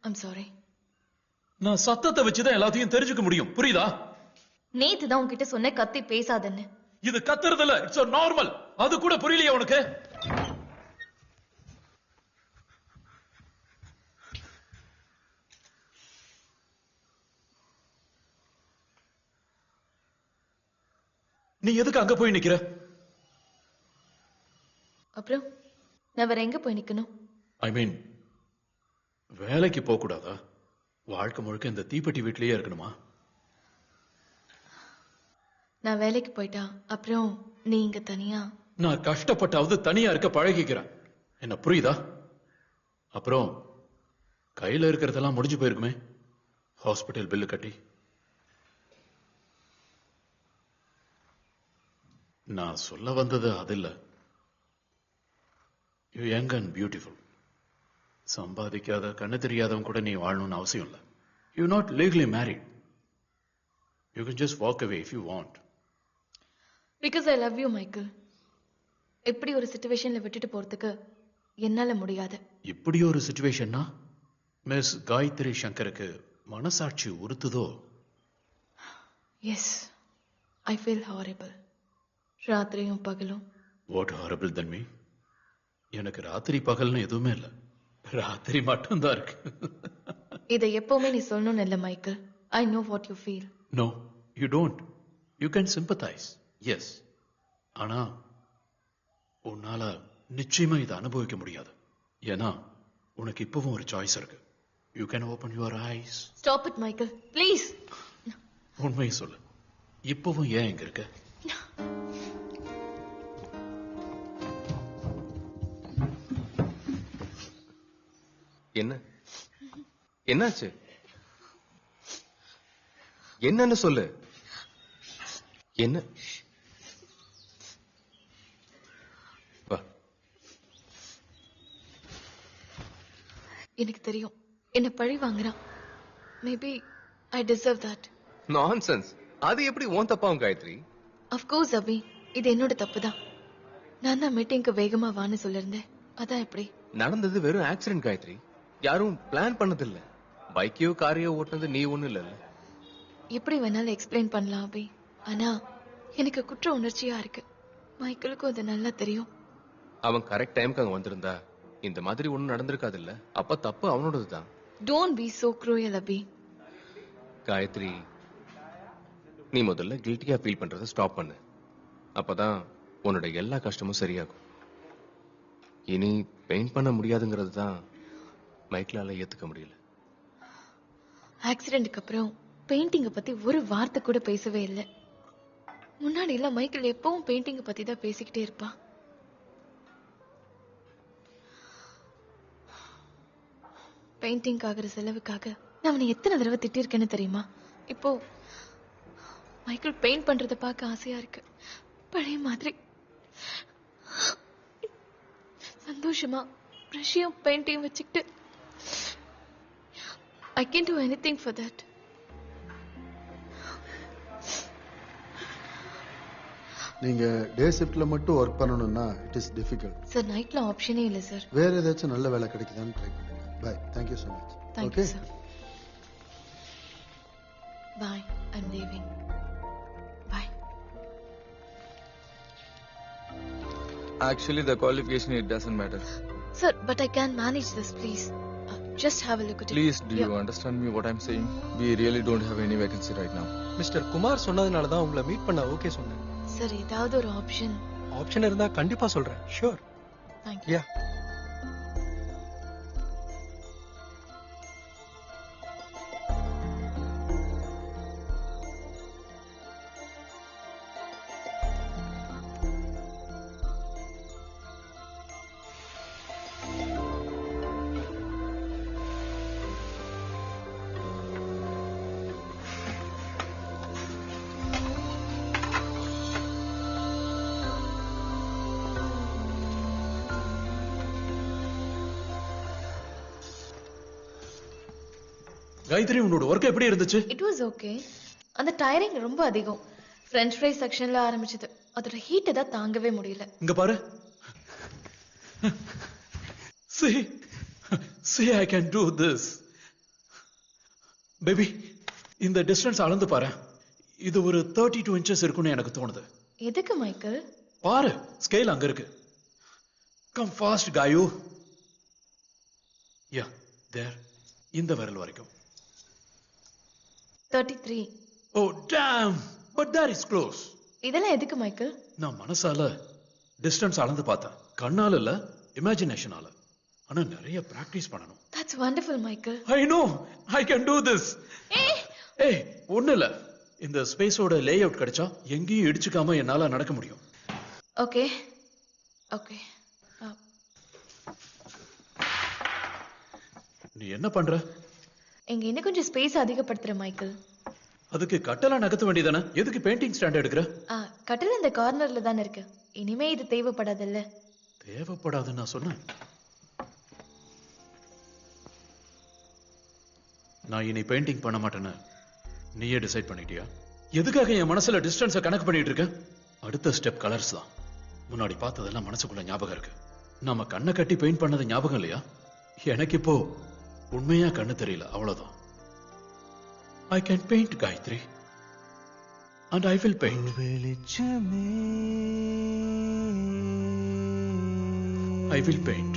I'm sorry. நான் சத்தத்தை வச்சுதான் எல்லாத்தையும் தெரிஞ்சுக்க முடியும், புரியுதா? நேத்து தான் உன்கிட்ட சொன்ன கத்தி பேசாதன்னு. இது கத்துறதுல இட்ஸ் நார்மல். அது கூட புரியலையா உனக்கு? நீ எதுக்கு அங்க போய் நிக்கிற? அப்புறம் நான் வேற எங்க போய் நிக்கணும்? ஐ மீன், வேலைக்கு போக கூடாதா? வாழ்க்கை முழுக்க இந்த தீப்பெட்டி வீட்லயே இருக்கணுமா? நான் வேலைக்கு போயிட்டா அப்புறம் நீ இங்க தனியா? நான் கஷ்டப்பட்டாவது தனியா இருக்க பழகிக்கிறேன். என்ன புரியுதா? அப்புறம் கையில இருக்கிறதெல்லாம் முடிஞ்சு போயிருக்குமே, ஹாஸ்பிட்டல் பில்லு கட்டி. நான் சொல்ல வந்தது அது இல்ல. You young and beautiful. சம்பாதிக்காத கண்ணு தெரியாதவன் கூட நீ வாழணும்னு அவசியம் இல்லை. You're not legally married. You can just walk away if you want. Because I love you, Michael. இப்படி ஒரு சிச்சுவேஷன்ல விட்டுட்டு போறதுக்கு என்னால முடியாது. இப்படி ஒரு சிச்சுவேஷன்னா மிஸ் காயத்ரி சங்கருக்கு மனசாட்சி உறுத்துதோ? Yes, I feel horrible. ராத்திரியும் பகலும். What horrible than me? எனக்கு ராத்திரி பகல்னு எதுவுமே இல்ல. ராத்திரி மட்டும்தான் இருக்கு. இதை எப்பவுமே நீ சொல்லணும்னு இல்ல Michael. I know what you feel. No, you don't. You can sympathize. Yes. ஆனா உன்னால நிச்சயமா இதை அனுபவிக்க முடியாது. ஏன்னா உனக்கு இப்பவும் ஒரு சாய்ஸ் இருக்கு. You can open your eyes. Stop it, Michael. Please. உண்மையை சொல்லு. இப்பவும் ஏன் இங்க இருக்க? என்ன என்னாச்சு? என்னன்னு சொல்லு. என்ன? வா. எனக்கு தெரியும் என்ன பழி வாங்குறான். Maybe I deserve that. Nonsense. அது எப்படி உன் தப்பாவும் காயத்ரி? Of course, அபி. இது என்னோட தப்பு தான். நான் தான் மீட்டிங்க்கு வேகமா வான்னு சொல்லிருந்தேன். அதான் எப்படி? நடந்தது வெறும் ஆக்சிடென்ட் காயத்ரி. யாரும் பிளான் பண்ணதில்ல. பைக்கையோ காரையோ ஓட்டுனது நீ ஒண்ணு இல்ல. எப்படி வேணாலும் எக்ஸ்பிளைன் பண்ணலாம் அபி. ஆனா எனக்கு குற்ற உணர்ச்சியா இருக்கு. மைக்கேலுக்கும் அது நல்லா தெரியும். அவன் கரெக்ட் டைம்க்கு அங்க வந்திருந்தா இந்த மாதிரி ஒண்ணும் நடந்திருக்காது இல்ல. அப்ப தப்பு அவனோடதுதான். Don't be so cruel, அபி. காயத்ரி, நீ முதல்ல கில்ட்டியா ஃபீல் பண்றதை ஸ்டாப் பண்ணு. அப்பதான் உன்னோட எல்லா கஷ்டமும் சரியாகும். இனி பெயிண்ட் பண்ண முடியாதுங்கிறது தான் மைக்கேலால ஏத்துக்க முடியல. ஆக்சிடென்ட்க்கு அப்புறம் பெயிண்டிங்க பத்தி ஒரு வார்த்தை கூட பேசவே இல்லை. முன்னாடி எல்லாம் மைக்கேல் எப்பவும் பெயிண்டிங்க பத்தி தான் பேசிக்கிட்டே இருப்பான். பெயிண்டிங் ஆகிற செலவுக்காக நான் அவனை எத்தனை தடவை திட்டிருக்கேன்னு தெரியுமா? இப்போ மைக்கேல் பெயிண்ட் பண்றத பார்க்க ஆசையா இருக்கு. பழைய மாதிரி சந்தோஷமா பிரஷையும் பெயிண்டையும் வச்சுக்கிட்டு I can't do anything for that. நீங்க டே ஷிஃப்ட்ல மட்டும் ஒர்க் பண்ணணும்னா இட் இஸ் டிஃபிகல்ட். சார் நைட்ல ஆப்ஷனே இல்லை சார். வேற ஏதாச்சும் நல்ல வேலை கிடைக்குதான்னு ட்ரை பண்ணுங்க. By. Thank you so much. Thank you, sir. Bye. I'm leaving. Bye. Actually, the qualification, it doesn't matter. Sir, but I can manage this, please. Just have a look at it. Please, do you understand me what I'm saying? We really don't have any vacancy right now. Mister Kumar சொன்னதுனால தான் உங்களை meet பண்ண okay சொன்னேன். Sir ஏதாவது ஒரு option இருந்தா கண்டிப்பா சொல்றேன். ஷூர். Thank you. யா. காயத்ரி, உன்னோட ஒர்க் எப்படி இருந்துச்சு? It was okay. அந்த டயரிங் ரொம்ப அதிகம். French fry செக்ஷன்ல ஆரம்பிச்சது. அதோட ஹீட் தான் தாங்கவே முடியல. இங்க பாரு. See, I can do this. Baby, இந்த டிஸ்டன்ஸ் அளந்து பாரு. இது ஒரு 32 inches இருக்கும்னு எனக்கு தோணுது. எதுக்கு மைக்கேல்? பாரு, ஸ்கேல் அங்க இருக்கு. Come fast, Gayu. Yeah, there. இந்த விரல் வரைக்கும். 33. Oh, damn! But that is close. இதெல்லாம் எதுக்கு மைக்கேல்? நான் மனசால டிஸ்டன்ஸ் அளந்து பார்த்தேன். கண்ணால இல்ல, இமேஜினேஷனால. ஆனா நிறைய பிராக்டிஸ் பண்ணணும். That's wonderful, Michael. I know. I can do this. ஏய், ஒண்ணு இல்ல. இந்த ஸ்பேஸோட லேஅவுட் கிடைச்சா எங்கேயும் இடிச்சுக்காம என்னால நடக்க முடியும். Okay. நீ என்ன பண்ற? இங்க இன்னும் கொஞ்சம் ஸ்பேஸ் அதிகப்படுத்துற மைக்கேல். அதுக்கு கட்டெல்லாம் நகர்த்த வேண்டியதானே? எதுக்கு பெயிண்டிங் ஸ்டாண்ட் எடுக்கிற? கட்டல் இந்த கார்னர்ல தானே இருக்கு. இனிமே இது தேவைப்படாதுல்ல. தேவைப்படாதுன்னு நான் சொன்னேன். நான் இனி பெயிண்டிங் பண்ண மாட்டேன்னு நீயே டிசைட் பண்ணிட்டியா? எதுக்காக என் மனசுல டிஸ்டன்ஸை கணக்கு பண்ணிட்டு இருக்க? அடுத்த ஸ்டெப் கலர்ஸ் தான். முன்னாடி பார்த்ததெல்லாம் மனசுக்குள்ள ஞாபகம் இருக்கு. நாம கண்ணை கட்டி பெயிண்ட் பண்ணது ஞாபகம் இல்லையா? எனக்கு இப்போ உண்மையா கண்ணு தெரியல, அவ்வளவுதான். I can paint, Gayatri. And I will paint. I will paint.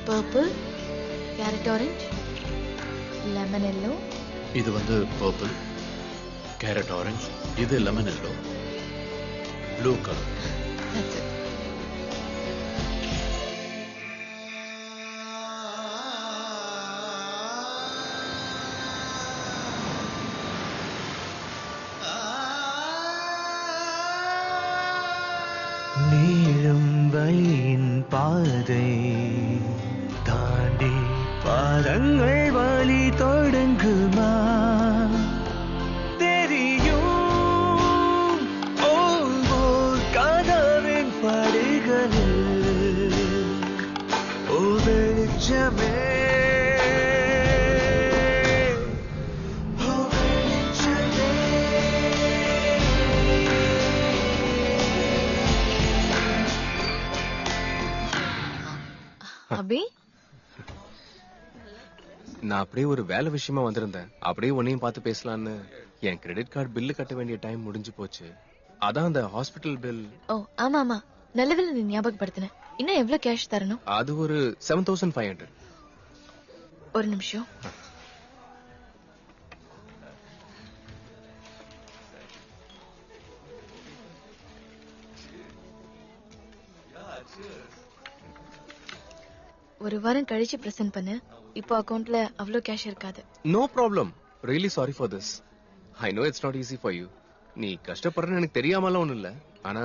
Purple, carrot orange, lemon yellow. இது வந்து purple, carrot orange. இது lemon yellow, blue color. That's it. நீளும் வழியின் பாதை தாண்டி பாதங்கள் வழி தொடங்குமா தெரியும் ஓர் கதவின் படிகளில் ஓ வெளிச்சமே அபி, நான் அப்படியே ஒரு வேலை விஷயமா வந்திருந்தேன். அப்படியே உன்னையும் பார்த்து பேசலான்னு. என் கிரெடிட் கார்டு பில்லு கட்ட வேண்டிய டைம் முடிஞ்சு போச்சு. அதான் அந்த ஹாஸ்பிட்டல் பில். ஓ ஆமா ஆமா, நல்லவேளை நீ ஞாபகப்படுத்தின. இன்னும் எவ்வளவு கேஷ் தரணும்? அது ஒரு 7500. ஒரு நிமிஷம். ஒரு வாரம் கழிச்சு பிரசன்ட் பண்ணு. இப்போ அக்கவுண்ட்ல அவ்வளவு கேஷ் இருக்காது. No problem. Really sorry for this. I know it's not easy for you. நீ கஷ்டப்படுறன்னு எனக்கு தெரியாமலாம் ஒண்ணும் இல்ல. ஆனா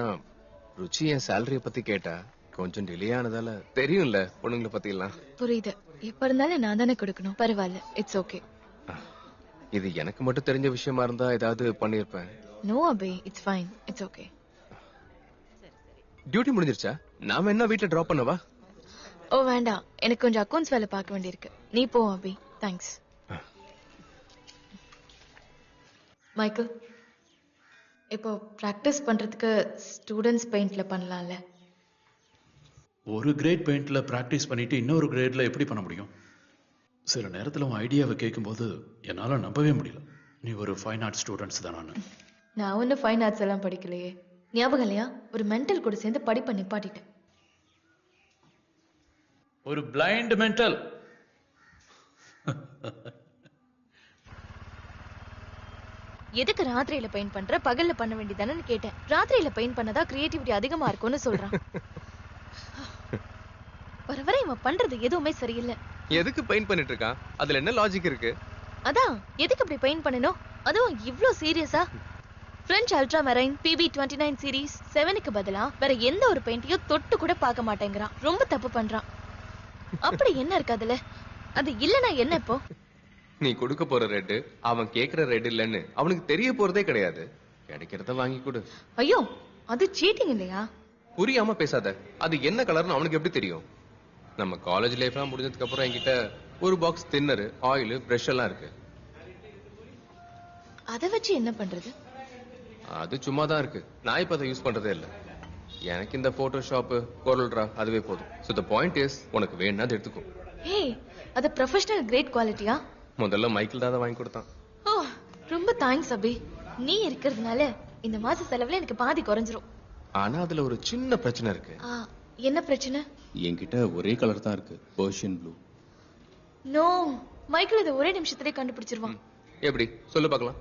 ருச்சி என் சேலரிய பத்தி கேட்டா கொஞ்சம் டிலே ஆனதால தெரியும்ல பொண்ணுங்களை பத்தி எல்லாம். புரியுது. எப்ப இருந்தாலும் நான் தானே கொடுக்கணும். பரவாயில்ல, இட்ஸ் ஓகே. இது எனக்கு மட்டும் தெரிஞ்ச விஷயமா இருந்தா ஏதாவது பண்ணிருப்பேன். No Abhi, it's fine, it's okay. Duty முடிஞ்சிருச்சா? நாம என்ன வீட்ல டிராப் பண்ணவா? ஓ வேண்டாம், எனக்கு கொஞ்சம் அக்கவுண்ட்ஸ் வேலை பார்க்க வேண்டியிருக்கு. நீ போ அபி. தேங்க்ஸ். மைக்கேல், இப்போ பிராக்டிஸ் பண்றதுக்கு ஸ்டூடெண்ட்ஸ் பெயிண்ட்ல பண்ணலாம்ல? ஒரு கிரேட் பெயிண்ட்ல பிராக்டிஸ் பண்ணிட்டு இன்னொரு கிரேட்ல எப்படி பண்ண முடியும்? சில நேரத்துல உன் ஐடியாவை கேட்கும்போது என்னால நம்பவே முடியல. நீ ஒரு ஃபைன் ஆர்ட்ஸ் ஸ்டூடெண்ட்ஸ் தான். நான் ஒன்னும் ஃபைன் ஆர்ட்ஸ் எல்லாம் படிக்கலையே. ஞாபகம் இல்லையா? ஒரு மென்டல் கூட சேர்ந்து படிப்பை நிப்பாட்டிட்டேன். ஒரு பிளைண்ட் மென்டல். எதுக்கு ராத்திரியில பெயிண்ட் பண்ற, பகல்ல பண்ண வேண்டியதானு கேட்டேன். ராத்திரியில பெயிண்ட் பண்ணதா கிரியேட்டிவிட்டி அதிகமா இருக்கும்னு சொல்றான். வர வர இவன் பண்றது எதுவுமே சரியில்லை. எதுக்கு பெயிண்ட் பண்ணிட்டு இருக்கான்? அதுல என்ன லாஜிக் இருக்கு? அதான் எதுக்கு அப்படி பெயிண்ட் பண்ணணும், அதுவும் இவ்ளோ சீரியஸா? French Ultra Marine PB29 series 7க்கு பதிலா வேற எந்த ஒரு பெயிண்டையும் தொட்டு கூட பார்க்க மாட்டேங்கிறான். ரொம்ப தப்பு பண்றான். அப்படி என்ன இருக்கு அதுல? அது இல்லனா என்ன இப்போ? நீ கொடுக்க போற ரெட் அவன் கேக்குற ரெட் இல்லன்னு அவனுக்கு தெரிய போறதே கிடையாது. கிடைக்கிறத வாங்கி கொடு. ஐயோ, அது சீட்டிங் இல்லையா? புரியாம பேசாத. அது என்ன கலர்னு அவனுக்கு எப்படி தெரியும்? நம்ம காலேஜ் லைஃப்லாம் முடிஞ்சதுக்கு அப்புறம் என்கிட்ட ஒரு பாக்ஸ் தின்னர், ஆயில், பிரஷ் எல்லாம் இருக்கு. அத வச்சு என்ன பண்றது? அது சும்மா தான் இருக்கு. நான் இப்ப அதை யூஸ் பண்றதே இல்ல. எனக்கு இந்த போட்டோஷாப், கோரல்ட்ரா அதுவே போதும். சோ தி பாயிண்ட் இஸ் உனக்கு வேணும்னா அதை எடுத்துக்கோ. ஏய், அது ப்ரொஃபஷனல் கிரேட் குவாலிட்டியா? முதல்ல மைக்கேல் தான் அதை வாங்கி கொடுத்தான். ஓ, ரொம்ப தேங்க்ஸ் அபி. நீ இருக்கிறதுனால இந்த மாச செலவுல எனக்கு பாதி குறைஞ்சிரும். ஆனா அதுல ஒரு சின்ன பிரச்சனை இருக்கு. என்ன பிரச்சனை? என்கிட்ட ஒரே கலர் தான் இருக்கு, பர்ஷியன் ப்ளூ. நோ, மைக்கேல் இதை ஒரே நிமிஷத்திலே கண்டுபிடிச்சிருவான். எப்படி சொல்லு பார்க்கலாம்.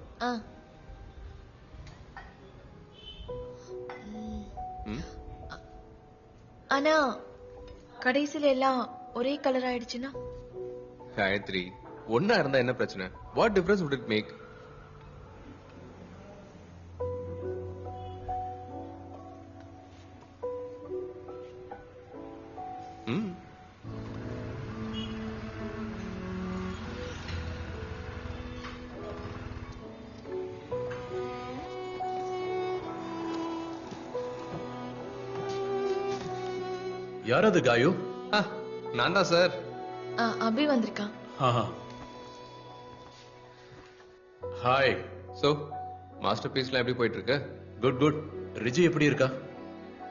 ஆனா கடைசில எல்லாம் ஒரே கலர் ஆயிடுச்சுன்னா? காயத்ரி, ஒன்னா இருந்தா என்ன பிரச்சனை? What difference would it make? யார் அது காயு? நான் தான் சார். அபி வந்திருக்கான். ஹாய். சோ மாஸ்டர் பீஸ்லாம் எப்படி போயிட்டு இருக்கு? Good good. ரிஜி எப்படி இருக்கா?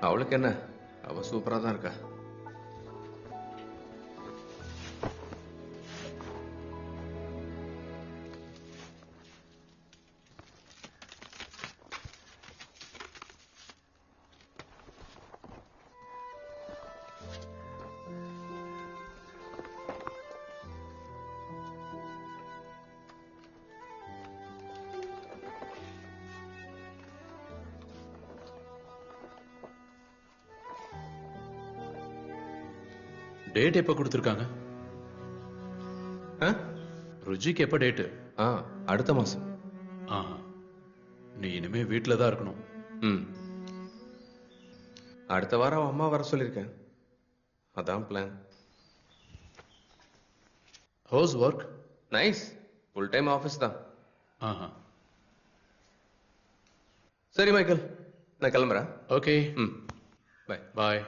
அவளுக்கு என்ன, அவ சூப்பரா தான் இருக்கா. டேட் எப்ப கொடுத்திருக்காங்க? ருஜிக்கு எப்ப டேட்? அடுத்த மாசம். நீ இனிமே வீட்ல தான் இருக்கணும். அடுத்த வாரம் அம்மா வர சொல்லிருக்கேன். அதான் plan. House work? Nice. Full time office தான். சரி மைக்கேல், நான் கிளம்புறேன். ஓகே. Bye bye.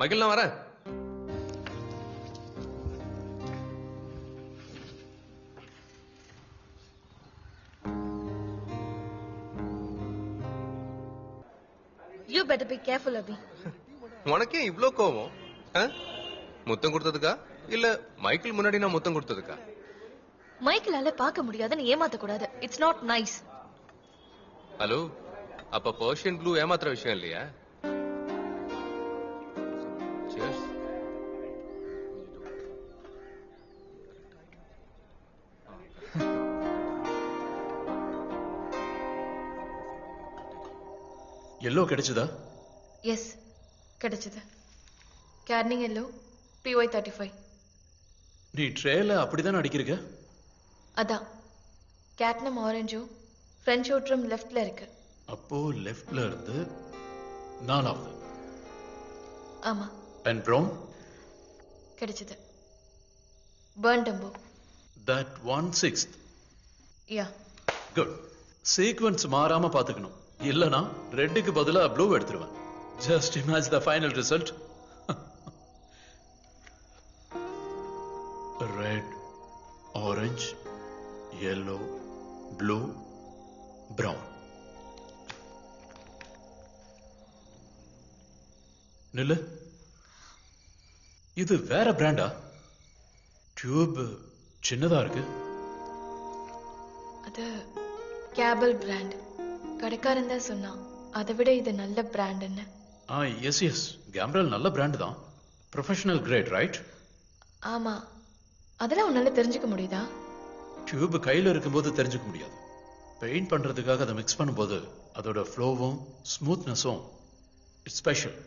மைக்கேல், நான் வரேன். You better be careful, Abhi. உனக்கே இவ்ளோ கோவம்? முத்தம் கொடுத்ததுக்கா இல்ல மைக்கேல் முன்னாடி நான் முத்தம் கொடுத்ததுக்கா? மைக்கேலால பார்க்க முடியாதுன்னு ஏமாத்த கூடாது. It's not nice. ஹலோ, அப்ப பர்ஷியன் ப்ளூ ஏமாத்துற விஷயம் இல்லையா? எல்லோ கிடைச்சதா? எஸ், கிடைச்சது. கேர்னிங் எல்லோ, PY35. நீ ட்ரேல அப்படிதான் அடிக்கிறீங்க? அதான். கேட்னம் ஆரஞ்சோ ஃப்ரெஞ்ச் ஓட்ரம் லெஃப்ட்ல இருக்கு. அப்போ லெஃப்ட்ல இருந்து 4வது. ஆமா. அண்ட் ப்ரௌன் கிடைச்சது. Burn Dumbo. That 1/6. Yeah. Good. Sequence மாறாம பாத்துக்கணும். இல்லனா ரெட்டுக்கு பதிலா ப்ளூ எடுத்துருவேன். Just imagine the final result. Red, orange, yellow, blue, brown. நில்லு. இது வேற பிராண்டா? டியூப் சின்னதா இருக்கு. அது கேபிள் பிராண்ட். கடைக்காரன் தான் சொன்னான். அதை விட இது நல்ல பிராண்ட்னு. எஸ் எஸ், கேம்ப்ரல் நல்ல பிராண்ட் தான். Professional great, right? ஆமா. அதெல்லாம் உன்னால தெரிஞ்சுக்க முடியுதா? டியூப் கையில இருக்கும்போது தெரிஞ்சுக்க முடியாது. பெயிண்ட் பண்றதுக்காக அதை மிக்ஸ் பண்ணும்போது அதோட ஃப்ளோவும் ஸ்மூத்னஸும் இட்ஸ் ஸ்பெஷல்.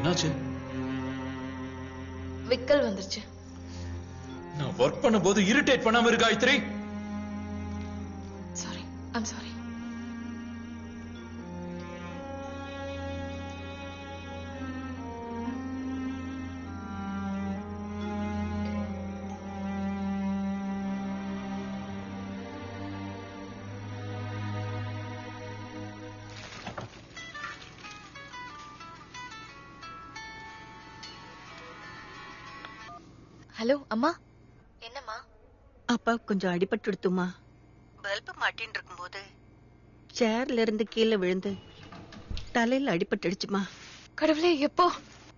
என்னாச்சு? விக்கல் வந்துருச்சு. நான் ஒர்க் பண்ணும்போது இரிட்டேட் பண்ணாம இரு Gayathri. Sorry, I'm sorry. Hello அம்மா. என்னம்மா? அப்பா கொஞ்சம் அடிபட்டுடுத்துமா. பல்பு மாட்டின்னு இருக்கும்போது சேர்ல இருந்து கீழே விழுந்து தலையில அடிபட்டுடுச்சுமா. கடவுளே, எப்போ?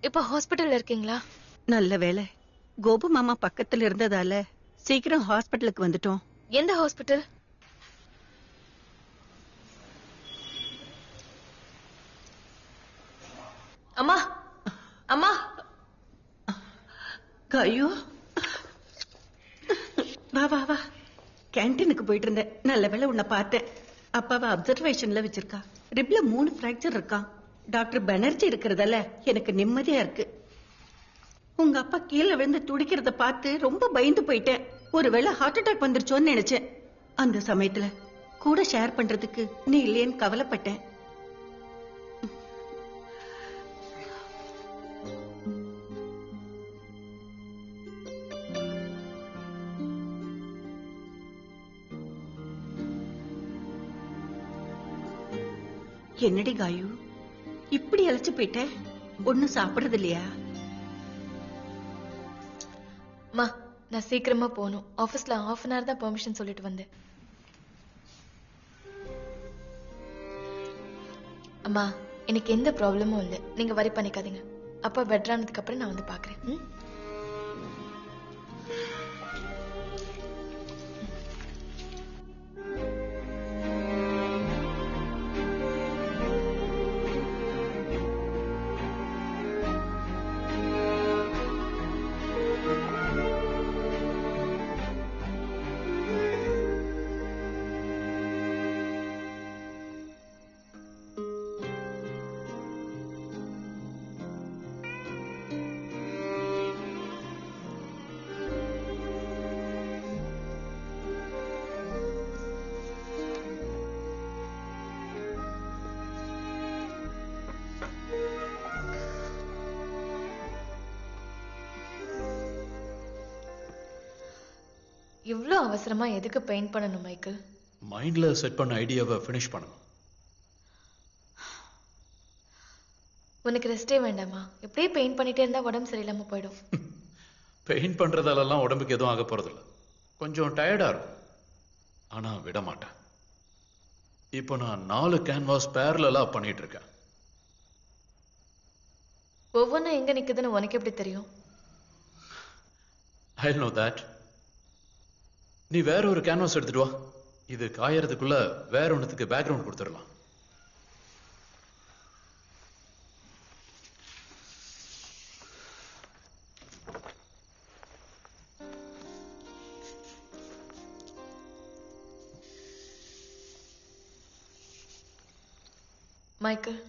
இப்போ ஹாஸ்பிட்டல்ல இருக்கீங்களா? நல்ல வேளை கோபு மாமா பக்கத்துல இருந்ததால சீக்கிரம் ஹாஸ்பிட்டலுக்கு வந்துட்டோம். எந்த ஹாஸ்பிட்டல்? அம்மா, அம்மா. ஐயோ, வா வா வா. கேன்டீனுக்கு போயிட்டு இருந்தேன். நல்ல வேளை உன்னை பார்த்தேன். அப்பாவை அப்சர்வேஷன்ல வச்சிருக்கா. ரிப்ல 3 பிராக்சர் இருக்கான். டாக்டர் பெனர்ஜி இருக்கிறதால எனக்கு நிம்மதியா இருக்கு. உங்க அப்பா கீழே விழுந்து துடிக்கிறத பார்த்து ரொம்ப பயந்து போயிட்டேன். ஒருவேளை ஹார்ட் அட்டாக் வந்துருச்சோன்னு நினைச்சேன். அந்த சமயத்துல கூட ஷேர் பண்றதுக்கு நீ இல்லையேன்னு கவலைப்பட்டேன். என்னடி காயு, இப்படி அழைச்சு போயிட்ட? ஒண்ணும் சாப்பிடுறது இல்லையா? அம்மா, நான் சீக்கிரமா போகணும். ஆபீஸ்ல 1/2 hour தான் பெர்மிஷன் சொல்லிட்டு வந்தேன். அம்மா, எனக்கு எந்த ப்ராப்ளமும் இல்லை. நீங்க வரி பண்ணிக்காதீங்க. அப்பா பெட்டர் ஆனதுக்கு அப்புறம் நான் வந்து பாக்குறேன். இவ்ளோ அவசரமா எதுக்கு பெயிண்ட் பண்ணணும் மைக்கேல்? மைண்ட்ல செட் பண்ண ஐடியாவை ஃபினிஷ் பண்ணணும். உனக்கு ரெஸ்டே வேண்டாமா? இப்படியே பெயிண்ட் பண்ணிட்டே இருந்தா உடம்பு சரியில்லாம போயிடும். பெயிண்ட் பண்றதாலெல்லாம் உடம்புக்கு எதுவும் ஆக போறதில்ல. கொஞ்சம் டயர்டா இருக்கும், ஆனா விட மாட்டேன். இப்போ நான் 4 கேன்வாஸ் பேரலா பண்ணிட்டு இருக்கேன். ஒவ்வொன்றும் எங்க நிக்குதுன்னு உனக்கு எப்படி தெரியும்? I know that. நீ வேற ஒரு கேன்வாஸ் எடுத்துட்டு வா. இது காயறதுக்குள்ள வேற ஒண்ணுத்துக்கு பேக்ரவுண்ட் கொடுத்துடலாம். மைக்கேல்,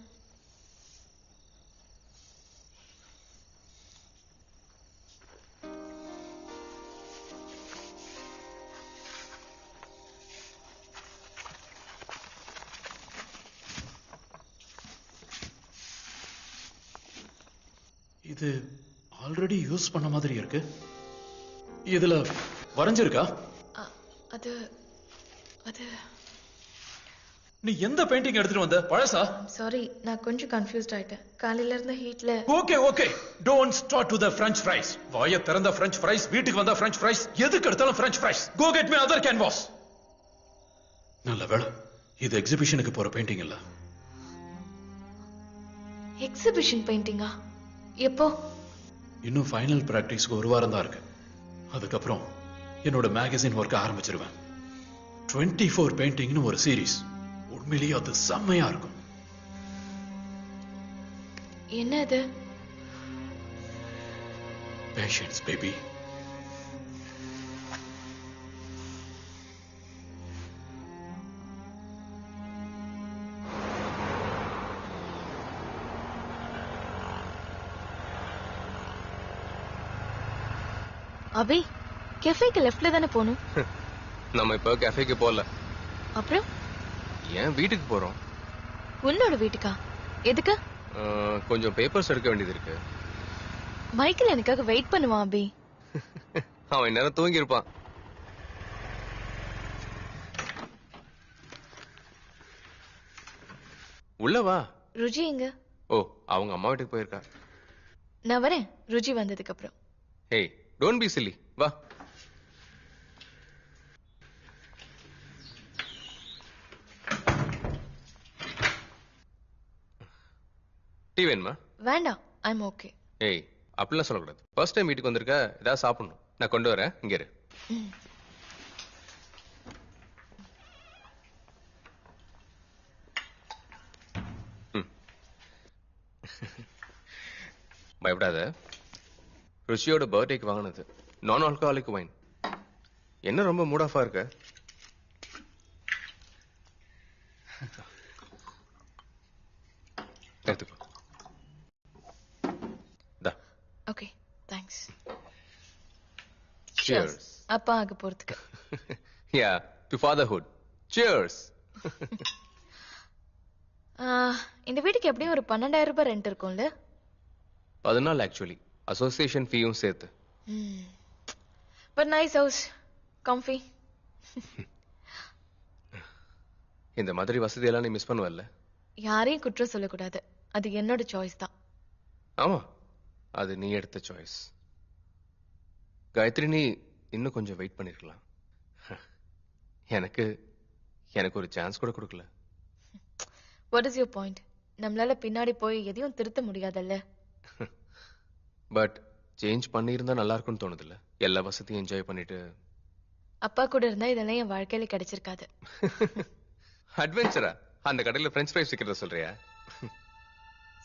இது ஆல்ரெடி யூஸ் பண்ண மாதிரி இருக்கு. இதுல வரைஞ்சிருக்கா? அது அது நீ எந்த பெயிண்டிங் எடுத்துட்டு வந்த? பழசா? சாரி, நான் கொஞ்சம் கன்ஃபியூஸ்ட் ஆயிட்டேன். காலையில இருந்த ஹீட்ல. Okay okay, don't start to the French fries. வாயை திறந்த French fries, வீட்டுக்கு வந்தா French fries, எதுக்கு எடுத்தாலும் French fries. Go get me other canvas. நல்ல வேளை இது எக்ஸிபிஷனுக்கு போற பெயிண்டிங் இல்ல. எக்ஸிபிஷன் பெயிண்டிங்கா? எப்போ? இன்னும் ஃபைனல் பிராக்டிஸ்க்கு 1 வாரம் தான் இருக்கு. அதுக்கப்புறம் என்னோட மேகசின் ஒர்க் ஆரம்பிச்சிருவேன். 24 பெயிண்டிங்னு ஒரு சீரீஸ். உண்மையிலேயே அது செம்மையா இருக்கும். என்ன அது? Patience baby. அபி கெஃபேக்கு லெஃப்ட்ல தானே போகணும். நம்ம இப்போ கேஃபேக்கு போகல. அப்புறம் ஏன் வீட்டுக்கு போறோம். உன்னோட வீட்டுக்கா? எதுக்கு? கொஞ்சம் பேப்பர்ஸ் எடுக்க வேண்டியது இருக்கு. மைக்கேல் எனக்காக வெயிட் பண்ணுவான் அபி. அவன் நேரம் தூங்கி இருப்பான். உள்ள வா. ருஜி எங்க? ஓ, அவங்க அம்மா வீட்டுக்கு போயிருக்கா. நான் வரேன் ருஜி வந்ததுக்கு அப்புறம். Hey, don't be chilli. வா. டீ வேணுமா? வேண்டாம், ஐம் ஓகே. ஏய், அப்படிலாம் சொல்லக்கூடாது. ஃபர்ஸ்ட் டைம் வீட்டுக்கு வந்திருக்க, ஏதாவது சாப்பிடணும். நான் கொண்டு வரேன், இங்க இரு. பயப்படாத. ருஷியோட பர்த்டேக்கு வாங்கினது நான் ஆல்கஹாலிக் வைன். என்ன ரொம்ப மூட் ஆஃபா இருக்க? எடுத்துக்கோ. Okay, thanks. Cheers. அப்பா ஆக போறதுக்கு. Yeah, to fatherhood. Cheers. இந்த வீட்டுக்கு எப்படியும் ஒரு 12,000 ரூபாய் ரெண்ட் இருக்கும்ல? 14 ஆக்சுவலி, அசோசியேஷன் ஃபீயும் சேர்த்து. But nice house, comfy. இந்த மாதிரி வசதி எல்லாம் நீ மிஸ் பண்ணுவல்ல? யாரையும் குற்றம் சொல்லக்கூடாது, அது என்னோட சாய்ஸ் தான். ஆமா, அது நீ எடுத்த சாய்ஸ். காயத்ரி, நீ இன்னும் கொஞ்சம் வெயிட் பண்ணிருக்கலாம். எனக்கு ஒரு சான்ஸ் கூட கொடுக்கல. What is your point? நம்மளால பின்னாடி போய் எதையும் திருத்த முடியாதல்ல. பட் சேஞ்ச் பண்ணியிருந்தா நல்லா இருக்கும்னு தோணுதுல்ல? எல்லா வசதியும் என்ஜாய் பண்ணிட்டு. அப்பா கூட இருந்தா இதெல்லாம் என் வாழ்க்கையில கிடைச்சிருக்காது. அட்வென்ச்சரா? அந்த கடையில பிரெஞ்ச் ஃப்ரைஸ் விக்கிறத சொல்றியா?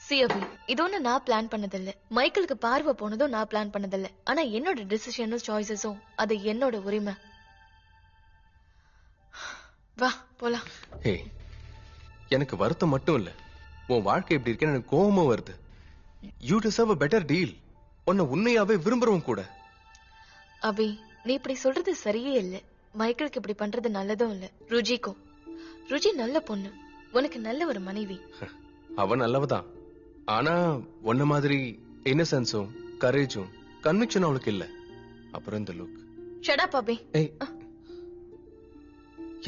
சியபி, இது ஒண்ணு நான் பிளான் பண்ணதில்ல. மைக்கேலுக்கு பார்வை போனதும் நான் பிளான் பண்ணதில்ல. ஆனா என்னோட டிசிஷனும் சாய்ஸஸும் அது என்னோட உரிமை. வா போலாம். ஹே, எனக்கு வருத்தம் மட்டும் இல்ல, உன் வாழ்க்கை எப்படி இருக்கேன்னு எனக்கு கோபமும் வருது. You deserve a better deal. உன்னை உண்மையாவே விரும்புறவன் கூட. அபி, நீ இப்படி சொல்றது சரியே இல்ல. மைக்கேலுக்கு இப்படி பண்றது நல்லதும் இல்ல. ருஜி நல்ல பொண்ணு, உனக்கு நல்ல ஒரு மனைவி. அவன் நல்லவதான், ஆனா உன்ன மாதிரி இன்னசென்ஸும் கரேஜும் கன்விக்ஷன் அவளுக்கு இல்ல. அப்புறம் இந்த லுக். ஷட் அப் அபி. ஏய்,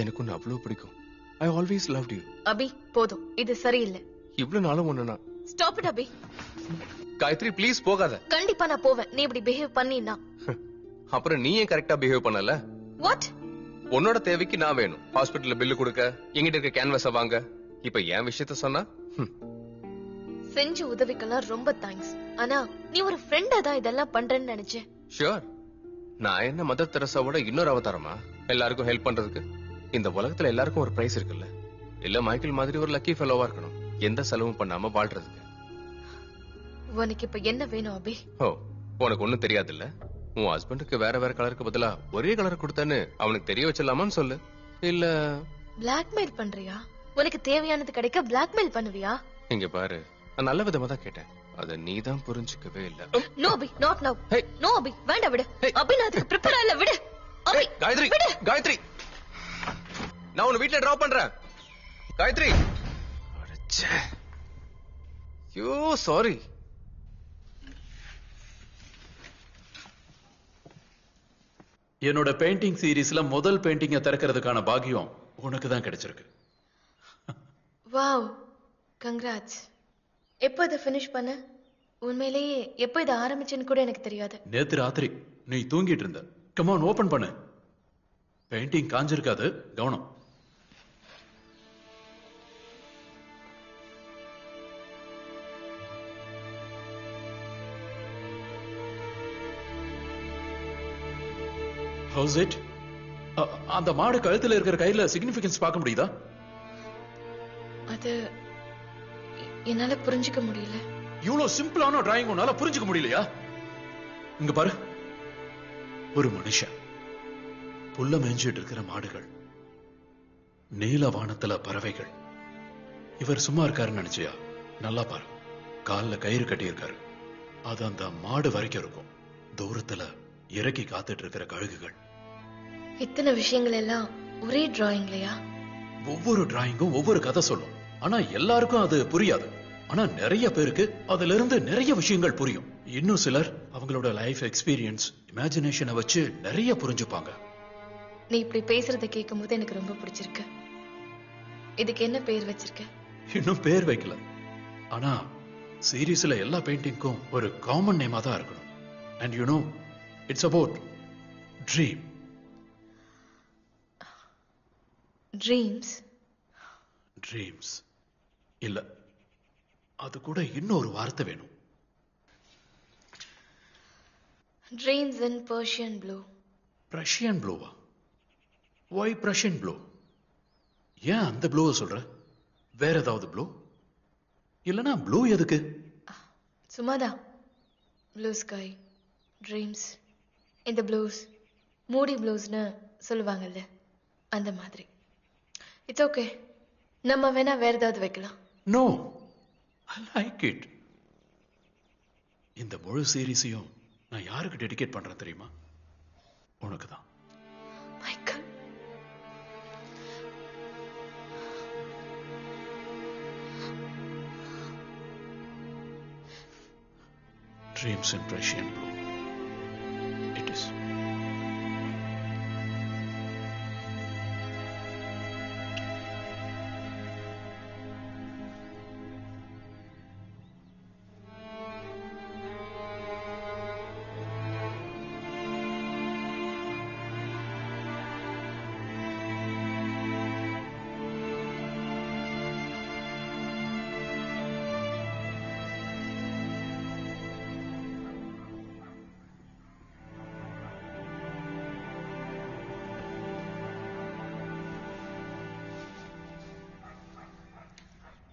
எனக்கு உன்னை அவ்வளவு பிடிக்கும். I always loved you. அபி போதும், இது சரியில்லை. இவ்வளவு நாளும் ஒண்ணுனா. Stop it Abhi. Gayatri please போகாத. கண்டிப்பா நான் போவேன், நீ இப்படி பிஹேவ் பண்ணினா. அப்புறம் நீ ஏன் கரெக்டா பிஹேவ் பண்ணல? வாட்? உன்னோட தேவைக்கு நான் வேணும். ஹாஸ்பிடல்ல பில்லு கொடுக்க, எங்கிட்ட இருக்க கேன்வாஸ வாங்க. இப்ப என் விஷயத்த சொன்னா? செஞ்ச உதவிக்கெல்லாம் ரொம்ப தேங்க்ஸ். ஆனா நீ ஒரு ஃப்ரெண்டா தான் இதெல்லாம் பண்றேன்னு நினைச்சேன். ஷூர். நான் என்ன மதர் தெரசாவோட இன்னொரு அவதாரமா எல்லாருக்கும் ஹெல்ப் பண்றதுக்கு? இந்த உலகத்துல எல்லாருக்கும் ஒரு பிரைஸ் இருக்குல்ல? இல்ல மைக்கேல் மாதிரி ஒரு லக்கி ஃபெலோவா இருக்கணும், எந்த செலவும் பண்ணாம வாழ்றதுக்கு. உனக்கு இப்ப என்ன வேணும் அபி? ஓ, உனக்கு ஒண்ணும் தெரியாது இல்ல? உன் ஹஸ்பண்டுக்கு வேற வேற கலருக்கு பதிலா ஒரே கலர் கொடுத்தேன்னு அவனுக்கு தெரிய வச்சிடலாமான்னு சொல்லு. இல்ல பிளாக்மெயில் பண்றியா? உனக்கு தேவையானது கிடைக்க பிளாக்மெயில் பண்ணுவியா? இங்க பாரு, நான் நல்ல விதமா தான் கேட்டேன், அத நீ தான் புரிஞ்சுக்கவே இல்ல. நோ அபி, நாட் நவ. நோ அபி, வேண்டாம், விடு. அபி, நான் அதுக்கு ப்ரிப்பேர் இல்ல, விடு. அபி, காயத்ரி, காயத்ரி, நான் உன்னை வீட்ல டிராப் பண்றேன். காயத்ரி. அடச்சே. You sorry. என்னோட பெயிண்டிங் சீரீஸ்ல முதல் பெயிண்டிங்க திறக்கிறதுக்கான பாக்கியம் உனக்கு தான் கிடைச்சிருக்கு. Wow, congrats. எப்போ இதை ஃபினிஷ் பண்ண? உண்மையிலேயே எப்போ இதை ஆரம்பிச்சேன்னு கூட எனக்கு தெரியாது. நேத்து ராத்திரி நீ தூங்கிட்டு இருந்த. கம் ஆன், ஓபன் பண்ணு. பெயிண்டிங் காஞ்சிருக்காது, கவனம். How's it? அந்த மாடு கழுத்துல இருக்கிற கையில சிக்னிபிகன்ஸ் பார்க்க முடியுதா? அது என்னால புரிஞ்சுக்க முடியல. இவ்வளவு சிம்பிளான டிராயிங் உன்னால புரிஞ்சுக்க முடியலையா? இங்க பாரு, ஒரு மனுஷன், புல்ல மேய்ஞ்சிட்டு இருக்கிற மாடுகள், நீல வானத்துல பறவைகள். இவர் சும்மா இருக்காருன்னு நினைச்சியா? நல்லா பாரு, கால்ல கயிறு கட்டி இருக்காரு. அது அந்த மாடு வரைக்கும் இருக்கும். தூரத்துல இறக்கி காத்துட்டு இருக்கிற கழுகுகள். இத்தனை விஷயங்கள் எல்லாம் ஒரே டிராயிங்லயா? ஒவ்வொரு டிராயிங்கும் ஒவ்வொரு கதை சொல்லும். ஆனா எல்லாருக்கும் அது புரியாது. ஆனா நிறைய பேருக்கு அதுல இருந்து நிறைய விஷயங்கள் புரியும். இன்னும் சிலர் அவங்களோட லைஃப் எக்ஸ்பீரியன்ஸ், இமேஜினேஷனை வச்சு நிறைய புரிஞ்சுப்பாங்க. நீ இப்படி பேசுறத கேட்கும் போது எனக்கு ரொம்ப பிடிச்சிருக்கு. இதுக்கு என்ன பேர் வச்சிருக்க? இன்னும் பேர் வைக்கல. ஆனா சீரீஸ்ல எல்லா பெயிண்டிங்க்கும் ஒரு காமன் நேமா தான் இருக்கணும். And you know, it's about dream. Dreams? Dreams இல்ல, அது கூட இன்னொரு வார்த்தை வேணும். Dreams in Persian blue. Prussian ப்ளூவா? Why Prussian blue? ஏன் அந்த ப்ளூவை சொல்ற? வேற ஏதாவது ப்ளூ? இல்லனா ப்ளூ எதுக்கு? சும்மாதான். ப்ளூ ஸ்கை, ட்ரீம்ஸ், இந்த ப்ளூஸ் மூடி ப்ளூஸ்னு சொல்லுவாங்கல்ல, அந்த மாதிரி. இட்ஸ் ஓகே, நம்ம வேணா வேற ஏதாவது வைக்கலாம். No, I like it. இந்த முழு சீரீஸையும் நான் யாருக்கு டெடிகேட் பண்றேன் தெரியுமா? உனக்கு தான். Michael. Dreams in Prussian blue. It is.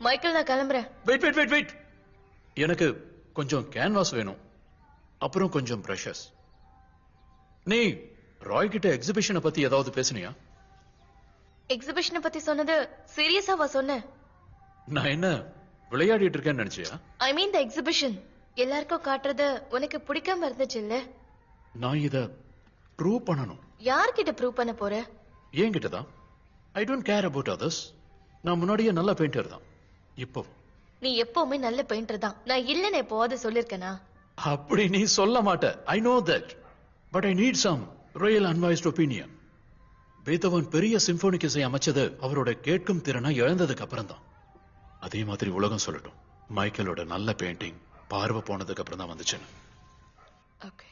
Michael, நான் கிளம்புறேன். வெயிட். எனக்கு கொஞ்சம் கேன்வாஸ் வேணும். அப்புறம் கொஞ்சம் பிரஷஸ். நீ ராய் கிட்ட எக்ஸிபிஷனை பத்தி ஏதாவது பேசுனியா? எக்ஸிபிஷனை பத்தி சொன்னது சீரியஸாவா சொன்னேன்? நான் என்ன விளையாடிட்டு இருக்கேன்னு நினைச்சியா? ஐ மீன் தி எக்ஸிபிஷன். எல்லாருக்கும் காட்டுறது உனக்கு பிடிக்காம இருந்துச்சு இல்ல? நான் இத ப்ரூவ் பண்ணணும். யார்கிட்ட ப்ரூவ் பண்ண போற? என்கிட்ட தான். I don't care about others. நான் முன்னாடியே நல்ல பெயிண்டர் தான். இப்போ நீ எப்பவுமே நல்ல பெயிண்டர் தான். நான் இல்லன்னு எப்போவாது சொல்லிருக்கேனா? அப்படி நீ சொல்ல மாட்ட. I know that. But I need some real unbiased opinion. Beethoven பெரிய சிம்போனிக் இசை அமைச்சது அவரோட கேட்கும் திறனை இழந்ததுக்கு அப்புறம் தான். அதே மாதிரி உலகம் சொல்லட்டும், மைக்கேலோட நல்ல பெயிண்டிங் பார்வை போனதுக்கு அப்புறம் தான் வந்துச்சுன்னு. Okay.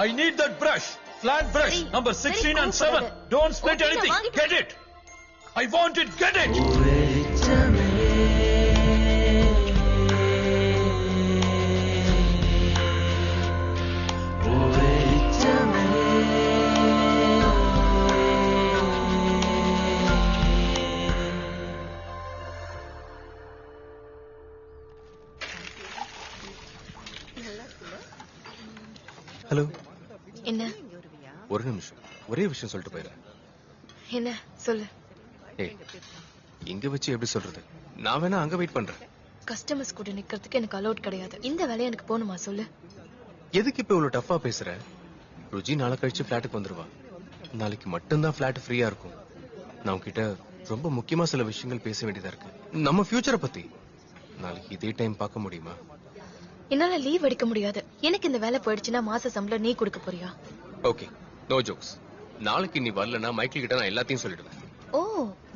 I need that brush. Flat brush. Number 16 and 7. Don't split anything. Get it. I want it. Get it. Hello. என்ன? ஒரு நிமிஷம், ஒரே விஷயம் சொல்லிட்டு போயிடுறேன். என்ன சொல்லு? ஏய், இங்க வச்சு எப்படி சொல்றது? நான் வேணா அங்க வெயிட் பண்றேன். கஸ்டமர்ஸ் கூட நிக்கிறதுக்கு எனக்கு அலோட் கிடையாது. இந்த வேலையை எனக்கு போகணுமா சொல்லு? எதுக்கு இப்ப இவ்வளவு டஃபா பேசுற? ருஜி நாளை கழிச்சு பிளாட்டுக்கு வந்துருவா. நாளைக்கு மட்டும்தான் பிளாட் ஃப்ரீயா இருக்கும். நான் உன்கிட்ட ரொம்ப முக்கியமா சில விஷயங்கள் பேச வேண்டியதா இருக்கு. நம்ம ஃபியூச்சரை பத்தி. நாளைக்கு இதே டைம் பார்க்க முடியுமா? என்னால லீவ் எடுக்க முடியாது. எனக்கு இந்த வேலை போயிடுச்சுன்னா மாச சம்பளம் நீ கொடுக்க போறியா? Okay, no jokes. நாளைக்கு நீ வரலன்னா மைக்கேல் கிட்ட நான் எல்லாத்தையும் சொல்லிடுவேன். ஓ,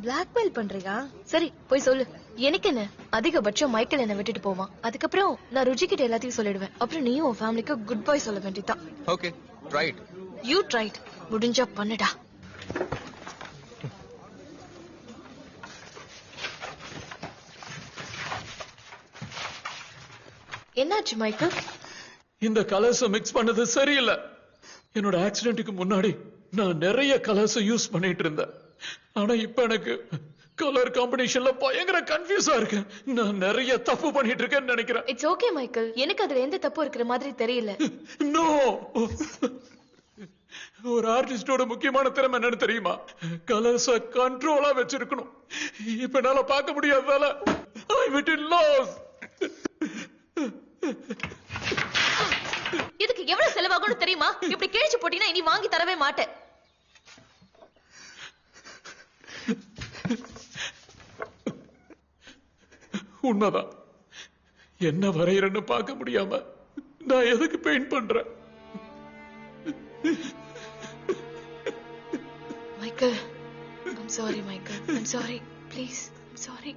பிளாக்மெயில் பண்றியா? சரி போய் சொல்லு. எனக்கு என்ன, அதிகபட்சம் மைக்கேல் என்ன விட்டுட்டு போவான். அதுக்கப்புறம் நான் ருஜி கிட்ட எல்லாத்தையும் சொல்லிடுவேன். அப்புறம் நீயும் உன் ஃபேமிலிக்கு குட் பை சொல்ல வேண்டியதான். Okay, right. You tried. முடிஞ்சா பண்ணுடா. என்னாச்சு மைக்கேல்? இந்த கலர்ஸ் மிக்ஸ் பண்ணது சரியில்லை. என்னோட ஆக்சிடென்ட்டுக்கு முன்னாடி நான் நிறைய கலர்ஸ் யூஸ் பண்ணிட்டு இருந்தேன். ஆனா இப்ப எனக்கு கலர் காம்பினேஷன்ல பயங்கர கன்ஃபியூஸா இருக்கு. நான் நிறைய தப்பு பண்ணிட்டு இருக்கேன்னு நினைக்கிறேன். இட்ஸ் ஓகே மைக்கேல், எனக்கு அதுல எந்த தப்பு இருக்கிற மாதிரி தெரியல. நோ, ஒரு ஆர்டிஸ்டோட முக்கியமான திறமை என்னன்னு தெரியுமா? கலர்ஸ கண்ட்ரோலா வச்சிருக்கணும். இப்ப என்னால பார்க்க முடியாததால ஐ விட் இன் லாஸ். இதுக்கு எவ்வளவு செலவாகும்னு தெரியுமா? இப்படி கிழிச்சு போட்டினா இனி வாங்கி தரவே மாட்டேன். உண்மைதான். என்ன வரையறன்னு பார்க்க முடியாம நான் எதுக்கு பெயிண்ட் பண்றேன்? Michael, I'm sorry Michael. I'm sorry. Please, I'm sorry.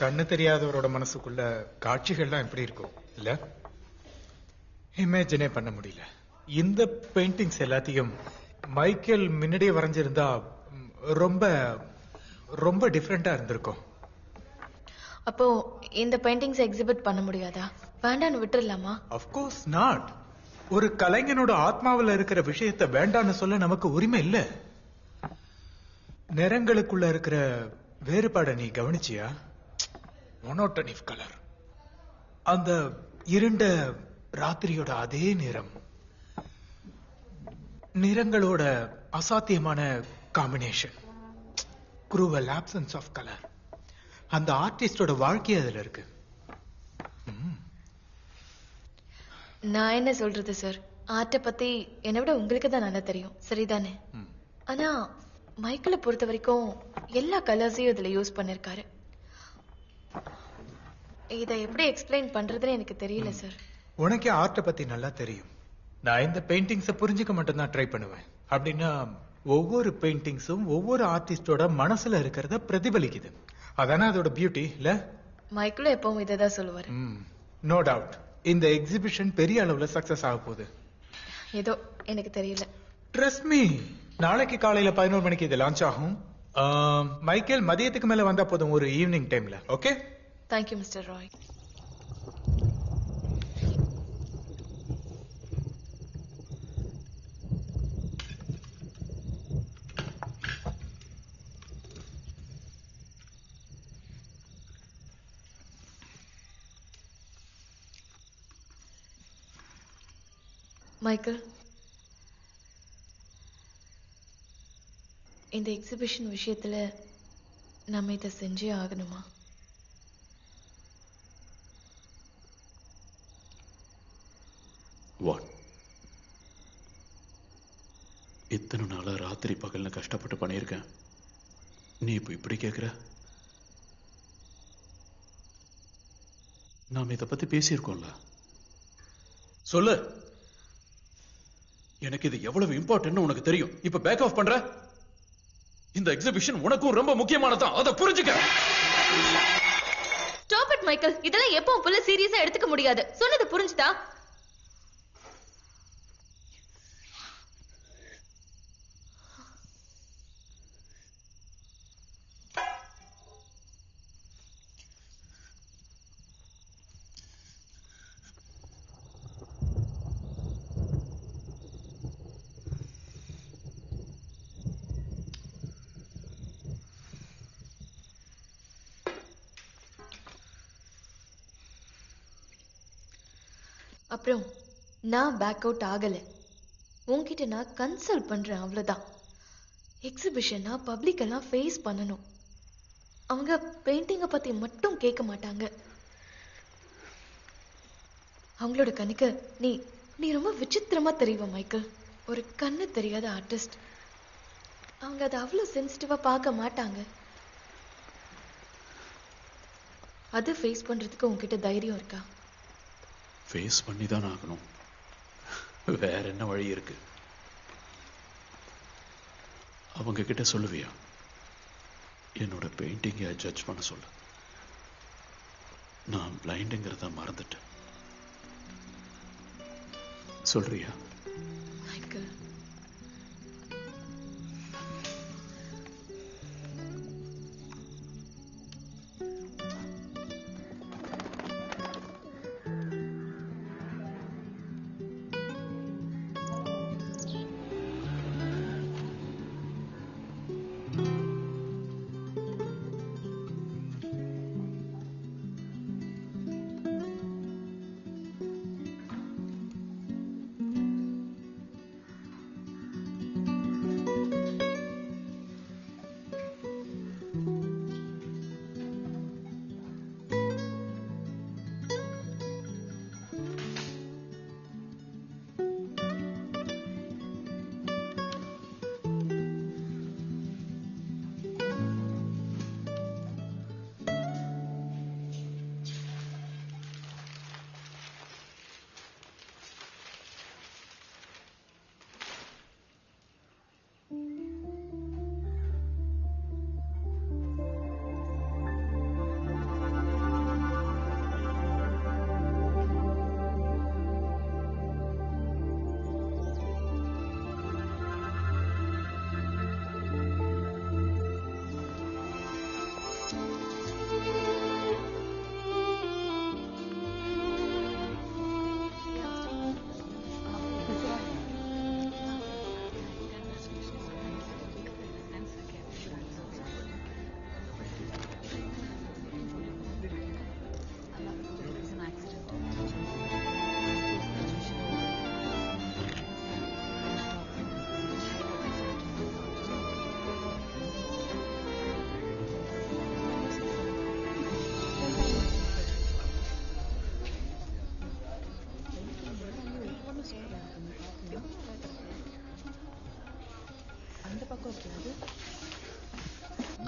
கண்ணு தெரியாதவரோட மனசுக்குள்ள காட்சிகள்லாம் எப்படி இருக்கும் இல்ல? இமேஜினே பண்ண முடியல. இந்த பெயிண்டிங்ஸ் எல்லாத்தையும் மைக்கேல் முன்னாடியே வரைஞ்சிருந்தா ரொம்ப ரொம்ப டிஃப்ரெண்டா இருந்திருக்கும். அப்போ இந்த பெயிண்டிங்ஸ் எக்ஸிபிட் பண்ண முடியாதா? வேண்டான்னு விட்டுறலாமா? Of course not. ஒரு கலைஞனோட ஆத்மாவில் இருக்கிற விஷயத்தை வேண்டான்னு சொல்ல நமக்கு உரிமை இல்ல. நிறங்களுக்குள்ள இருக்கிற வேறுபாட நீ கவனிச்சியா? மோனோட்டோனி கலர், அந்த இருண்ட ராத்திரியோட அதே நிறம், நிறங்களோட அசாத்தியமான combination, cruel absence of colour. அந்த ஆர்டிஸ்டோட வாழ்க்கை அதுல இருக்கு. நான் என்ன சொல்றது சார், ஆர்ட்டை பத்தி என்னை விட உங்களுக்கு தான் நல்லா தெரியும், சரிதானே? ஆனா மைக்கேலை பொறுத்த வரைக்கும் எல்லா கலர்ஸையும் இதுல யூஸ் பண்ணிருக்காரு. இதை எப்படி எக்ஸ்பிளைன் பண்றதுன்னு எனக்கு தெரியல சார். உனக்கே ஆர்ட்டை பத்தி நல்லா தெரியும். நான் இந்த பெயிண்டிங்ஸை புரிஞ்சுக்க மட்டும் தான் ட்ரை பண்ணுவேன். அப்படின்னா ஒவ்வொரு பெயிண்டிங்ஸும் ஒவ்வொரு ஆர்டிஸ்டோட மனசுல இருக்கிறத பிரதிபலிக்குது. அதானே அதோட பியூட்டி இல்ல? மைக்கேலும் எப்பவும் இதை தான் சொல்லுவாரு. நோ டவுட் இந்த எக்ஸிபிஷன் பெரிய அளவுல சக்சஸ் ஆக போகுது. ஏதோ எனக்கு தெரியல. ட்ரஸ்ட் மீ, நாளைக்கு காலையில 11 மணிக்கு இது லான்ச் ஆகும். மைக்கேல் மதியத்துக்கு மேல வந்தா போதும், ஒரு ஈவினிங் டைம்ல. Okay, thank you mister Roy. Michael, இந்த எக்ஸிபிஷன் விஷயத்துல நம்ம இதை செஞ்சே ஆகணுமா? வாட்? இத்தனை நாளா ராத்திரி பகல்னு கஷ்டப்பட்டு பண்ணியிருக்கேன். நீ இப்ப இப்படி கேக்குற? நாம இத பத்தி பேசியிருக்கோம்ல. சொல்லு, எனக்கு இது எவ்வளவு இம்பார்ட்டன்ட் உனக்கு தெரியும். இப்ப பேக் ஆஃப் பண்ற? இந்த எக்ஸிபிஷன் உனக்கும் ரொம்ப முக்கியமானதான், அதை புரிஞ்சுக்க. ஸ்டாப் இட் மைக்கேல், இதெல்லாம் எப்பவும் போல சீரியஸா எடுத்துக்க முடியாது. சொன்னது புரிஞ்சுதா? அப்புறம் நான் பேக் அவுட் ஆகல. உன்கிட்ட நான் கன்சல்ட் பண்றேன், அவ்வளவுதான். எக்ஸிபிஷனா பப்ளிக் எல்லாம் ஃபேஸ் பண்ணணும். அவங்க பெயிண்டிங்கை பத்தி மட்டும் கேட்க மாட்டாங்க. அவங்களோட கண்ணுக்கு நீ நீ ரொம்ப விசித்திரமா தெரியுவ மைக்கேல். ஒரு கண்ணு தெரியாத ஆர்டிஸ்ட். அவங்க அதை அவ்வளவு சென்சிட்டிவா பார்க்க மாட்டாங்க. அது ஃபேஸ் பண்றதுக்கு உன்கிட்ட தைரியம் இருக்கா? ஃபேஸ் பண்ணி தான் ஆகணும். வேற என்ன வழி இருக்கு? அவங்க கிட்ட சொல்லுவியா? என்னோட பெயிண்டிங்கை ஜட்ஜ் பண்ண சொல்லு. நான் பிளைண்டுங்கிறத மறந்துட்டேன். சொல்றியா? மைக்கேல்,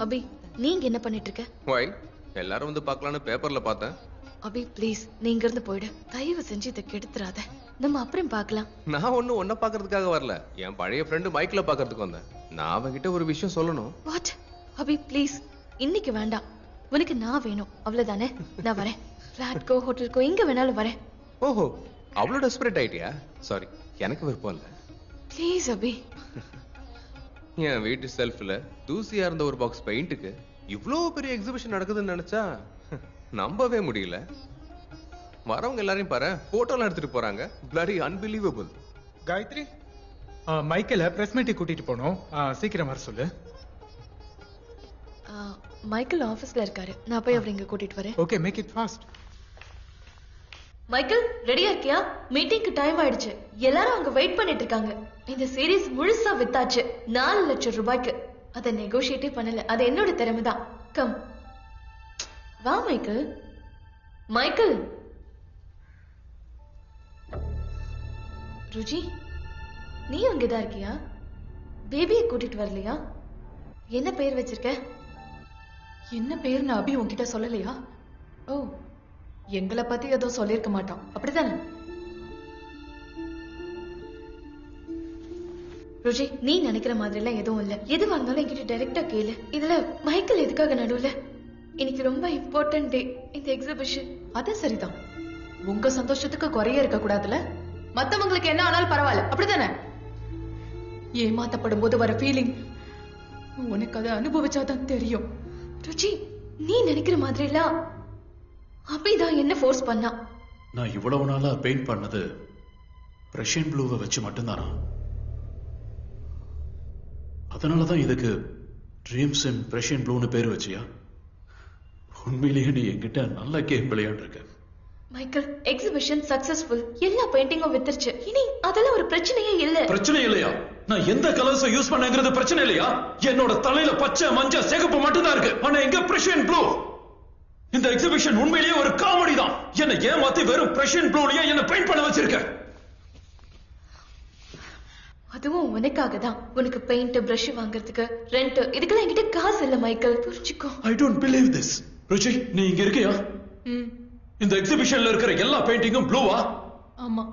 அபி, நீங்க என்ன பண்ணிட்டு இருக்க? Why? எல்லாரும் வந்து பார்க்கலாம்னு பேப்பர்ல பார்த்தேன். அபி ப்ளீஸ், நீ இங்க இருந்து போயிடு. தயவு செஞ்சு இதை கெடுத்துறாத. நம்ம அப்புறம் பார்க்கலாம். நான் ஒன்னும் ஒன்ன பார்க்கிறதுக்காக வரல. என் பழைய ஃப்ரெண்டு மைக்ல பார்க்கிறதுக்கு வந்தேன். நான் அவன்கிட்ட ஒரு விஷயம் சொல்லணும். வாட்? அபி ப்ளீஸ், இன்னைக்கு வேண்டாம். உனக்கு நான் வேணும், அவ்வளவுதானே? நான் வரேன். ஃபிளாட்கோ ஹோட்டலுக்கோ எங்க வேணாலும் வரேன். ஓஹோ, அவ்வளோ டெஸ்பரேட் ஆயிட்டியா? சாரி, எனக்கு விருப்பம் இல்லை. ப்ளீஸ் அபி. என் வீட்டு செல்ஃப்ல தூசியா இருந்த ஒரு பாக்ஸ் பெயிண்ட்டுக்கு இவ்ளோ பெரிய எக்ஸிபிஷன் நடக்குதுன்னு நினைச்சா நம்பவே முடியல. வரவங்க எல்லாரையும் பாரு, போட்டோலாம் எடுத்துட்டு போறாங்க. bloody unbelievable. காயத்ரி, மைக்கேல பிரஸ் மீட்டுக்கு கூட்டிட்டு போனோம். சீக்கிரம் வர சொல்லு. மைக்கேல் ஆபீஸ்ல இருக்காரு. நான் போய் அவரை இங்க கூட்டிட்டு வரேன். Okay, make it fast. Michael, ரெடியா இருக்கியா? மீட்டிங்க்கு டைம் ஆயிடுச்சு. எல்லாரும் அங்க வெயிட் பண்ணிட்டு இருக்காங்க. இந்த சீரிஸ் முழுசா வித்தாச்சு 4 லட்சம் ரூபாய்க்கு. அதை நெகோஷியேட்டே பண்ணல. அது என்னோட திறமை தான். கம் வா மைக்கேல். மைக்கேல். ருஜி, நீ அங்கதான் இருக்கியா? பேபியை கூட்டிட்டு வரலையா? என்ன பேர் வச்சிருக்க? என்ன பேர்னு அபி உன்கிட்ட சொல்லலையா? ஓ, எங்களை பத்தி ஏதோ சொல்லிருக்க மாட்டான், அப்படிதானே? ருஜி, நீ நினைக்கிற மாதிரி எல்லாம் எதுவும் இல்ல. எதுவா இருந்தாலும் என்கிட்ட டைரக்டா கேளு. இதுல மைக்கேல் எதுக்காக நடுவுல? இன்னைக்கு ரொம்ப இம்பார்ட்டன்ட் டே, இந்த எக்ஸிபிஷன். அது சரிதான். உங்க சந்தோஷத்துக்கு குறைய இருக்க கூடாதுல. மத்தவங்களுக்கு என்ன ஆனாலும் பரவாயில்ல, அப்படிதானே? ஏமாத்தப்படும் போது வர ஃபீலிங் உனக்கு அதை அனுபவிச்சாதான் தெரியும். ருச்சி, நீ நினைக்கிற மாதிரி எல்லாம் அபிதான் என்ன ஃபோர்ஸ் பண்ணா. நான் இவ்வளவு நாளா பெயிண்ட் பண்ணது பிரஷியன் ப்ளூவை வச்சு மட்டும்தானா? அதனாலதான் இதுக்கு ட்ரீம்ஸ் இன் பிரஷியன் ப்ளூன்னு பேர் வச்சியா? உண்மையிலேயே நீ என்கிட்ட நல்ல கேம் விளையாடுறக்க. Michael, exhibition successful. எல்லா பெயிண்டிங்கும் வித்துருச்சு. இனி அதெல்லாம் ஒரு பிரச்சனையே இல்ல. பிரச்சனை இல்லையா? நான் எந்த கலர்ஸ் யூஸ் பண்ணேங்கிறது பிரச்சனை இல்லையா? என்னோட தலையில பச்சை, மஞ்சள், சிகப்பு மட்டும் தான் இருக்கு. ஆனா எங்க பிரஷியன் ப்ளூ? இந்த எக்ஸிபிஷன் உண்மையிலேயே ஒரு காமெடி தான். என்ன ஏமாத்தி வெறும் பிரஷியன் ப்ளூலயே என்ன பெயிண்ட் பண்ண வச்சிருக்க. அதுவும் உனக்காக தான். உனக்கு பெயிண்ட், பிரஷ் வாங்குறதுக்கு, ரெண்ட், இதுக்கெல்லாம் என்கிட்ட காசு இல்ல மைக்கேல், புரிஞ்சுக்கோ. I don't believe this. Ruchi, நீ இங்க இருக்கியா? இந்த எக்ஸிபிஷன்ல இருக்கிற எல்லா பெயிண்டிங்கும் ப்ளூவா? ஆமா.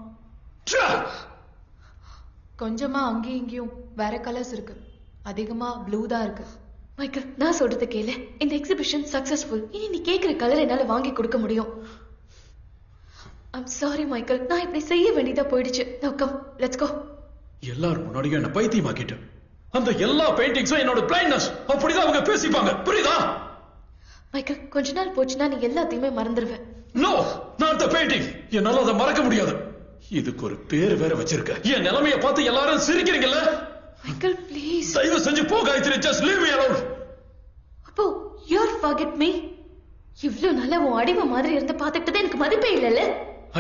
கொஞ்சமா அங்கேயும் இங்கேயும் வேற கலர்ஸ் இருக்கு. அதிகமா ப்ளூ தான் இருக்கு. மைக்கேல், நான் சொல்றது கேளு. இந்த எக்ஸிபிஷன் சக்சஸ்ஃபுல். இனி நீ கேக்குற கலர் என்னால வாங்கி கொடுக்க முடியும். ஐம் சாரி மைக்கேல், நான் இப்படி செய்ய வேண்டியதா போயிடுச்சு. Now come, let's go. எல்லாரும் முன்னாடியும் என்ன பைத்தியமாக்கிட்டு. அந்த எல்லா பெயிண்டிங்ஸும் என்னோட பிளைண்ட்னஸ். அப்படிதான் அவங்க பேசிப்பாங்க, புரியுதா? மைக்கேல், கொஞ்ச நாள் போச்சுன்னா நீ எல்லாத்தையுமே மறந்துடுவ. No, not the painting. என்னால அதை மறக்க முடியாது. இதுக்கு ஒரு பேர் வேற வச்சிருக்க. என் நிலைமைய பார்த்து எல்லாரும் சிரிக்கிறீங்கல்ல? Michael, please. தயவு செஞ்சு போ Gayatri. just leave me alone. அப்போ you forget me. இவ்ளோ நாளா உன் அடிமை மாதிரி இருந்து பார்த்துக்கிட்டது எனக்கு மதிப்பே இல்லைல்ல?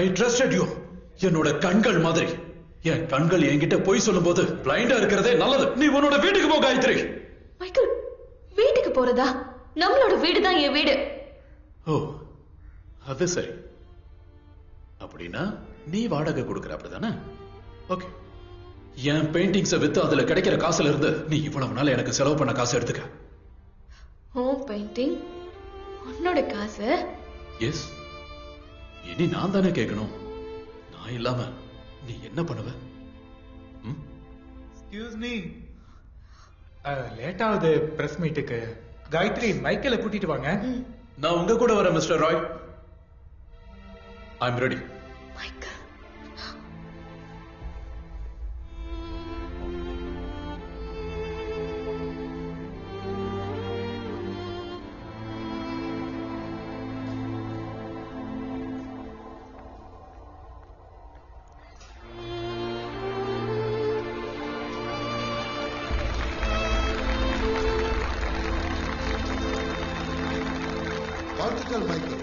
I trusted you. என்னோட கண்கள் மாதிரி. என் கண்கள் என்கிட்ட போய் சொல்லும் போது பிளைண்டா இருக்கிறதே நல்லது. நீ உன்னோட வீட்டுக்கு போ காயத்ரி. மைக்கேல், வீட்டுக்கு போறதா? நம்மளோட வீடு தான் என் வீடு. ஓ, அது சரி. அப்படின்னா நீ வாடகை கொடுக்கற, அப்படிதானே? ஓகே. என் பெயிண்டிங்ஸை வித்து அதுல கிடைக்கிற காசுல இருந்து நீ இவ்வளவு நாள் எனக்கு செலவு பண்ண காசு எடுத்துக்க. ஹோம் பெயிண்டிங், உன்னோட காசு? எஸ். இனி நான் தானே கேட்கணும். நான் இல்லாம நீ என்ன பண்ணுவ? எக்ஸ்கியூஸ் மீ, லேட் ஆகுது பிரஸ் மீட்டுக்கு. காயத்ரி, மைக்கேல கூட்டிட்டு வாங்க. நான் உங்க கூட வரேன் mister Roy. I am ready. Michael, வாழ்த்துக்கள் மைக்கேல்.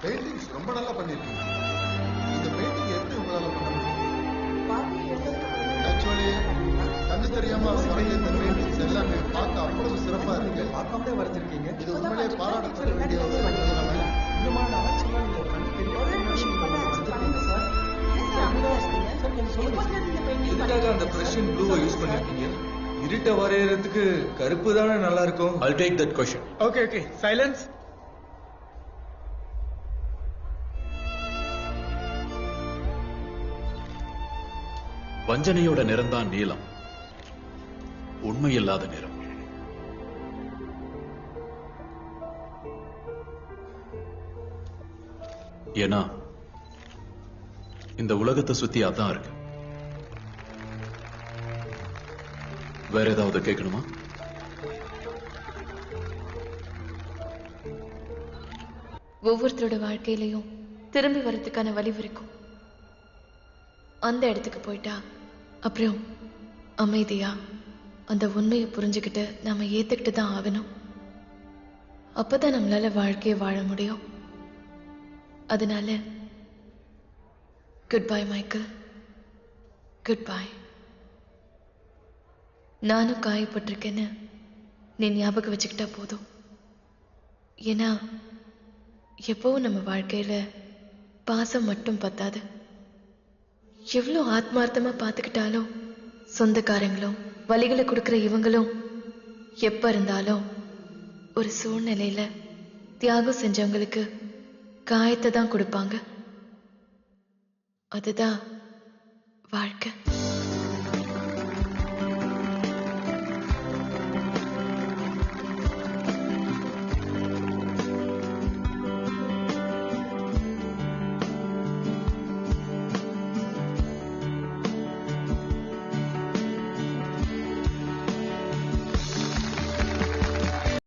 பெயிண்டிங்ஸ் ரொம்ப நல்லா பண்ணிருக்கீங்க. இந்த பெயிண்டிங் எப்படி உங்களால பண்ண முடியும்? ஆக்சுவலி கண்ணு தெரியாம வரைய இந்த பெயிண்டிங்ஸ் எல்லாமே பார்க்க அவ்வளவு சிறப்பா இருக்கு. பார்க்காமலே வரைஞ்சிருக்கீங்க. இது உண்மையிலே பாராட்டப்பட வேண்டிய ஒரு நிலைமை. எதுக்காக அந்த பிரஷியன் ப்ளூவை யூஸ் பண்ணிருக்கீங்க? இருட்ட வரையறதுக்கு கருப்பு தானே நல்லா இருக்கும். I'll take that question. Okay okay, silence. வஞ்சனையோட நிறம்தான் நீலம், உண்மையில்லாத நிறம். ஏன்னா இந்த உலகத்தை சுத்தி அதான் இருக்கு. வேற ஏதாவது கேட்கணுமா? ஒவ்வொருத்தரோட வாழ்க்கையிலையும் திரும்பி வர்றதுக்கான வழி இருக்கும். அந்த இடத்துக்கு போயிட்டா அப்புறம் அமைதியா அந்த உண்மையை புரிஞ்சுக்கிட்டு நாம ஏத்துக்கிட்டு தான் ஆகணும். அப்பதான் நம்மளால வாழ்க்கையை வாழ முடியும். அதனால good bye Michael, good bye. நானும் காயப்பட்டிருக்கேன்னு நீ ஞாபகம் வச்சுக்கிட்டா போதும். ஏன்னா எப்பவும் நம்ம வாழ்க்கையில பாசம் மட்டும் பத்தாது. எவ்வளோ ஆத்மார்த்தமா பார்த்துக்கிட்டாலும் சொந்தக்காரங்களும் வலிகளை கொடுக்கிற இவங்களும் எப்ப இருந்தாலும் ஒரு சூழ்நிலையில தியாகம் செஞ்சவங்களுக்கு காயத்தை தான் கொடுப்பாங்க. அதுதான் வாழ்க்கை.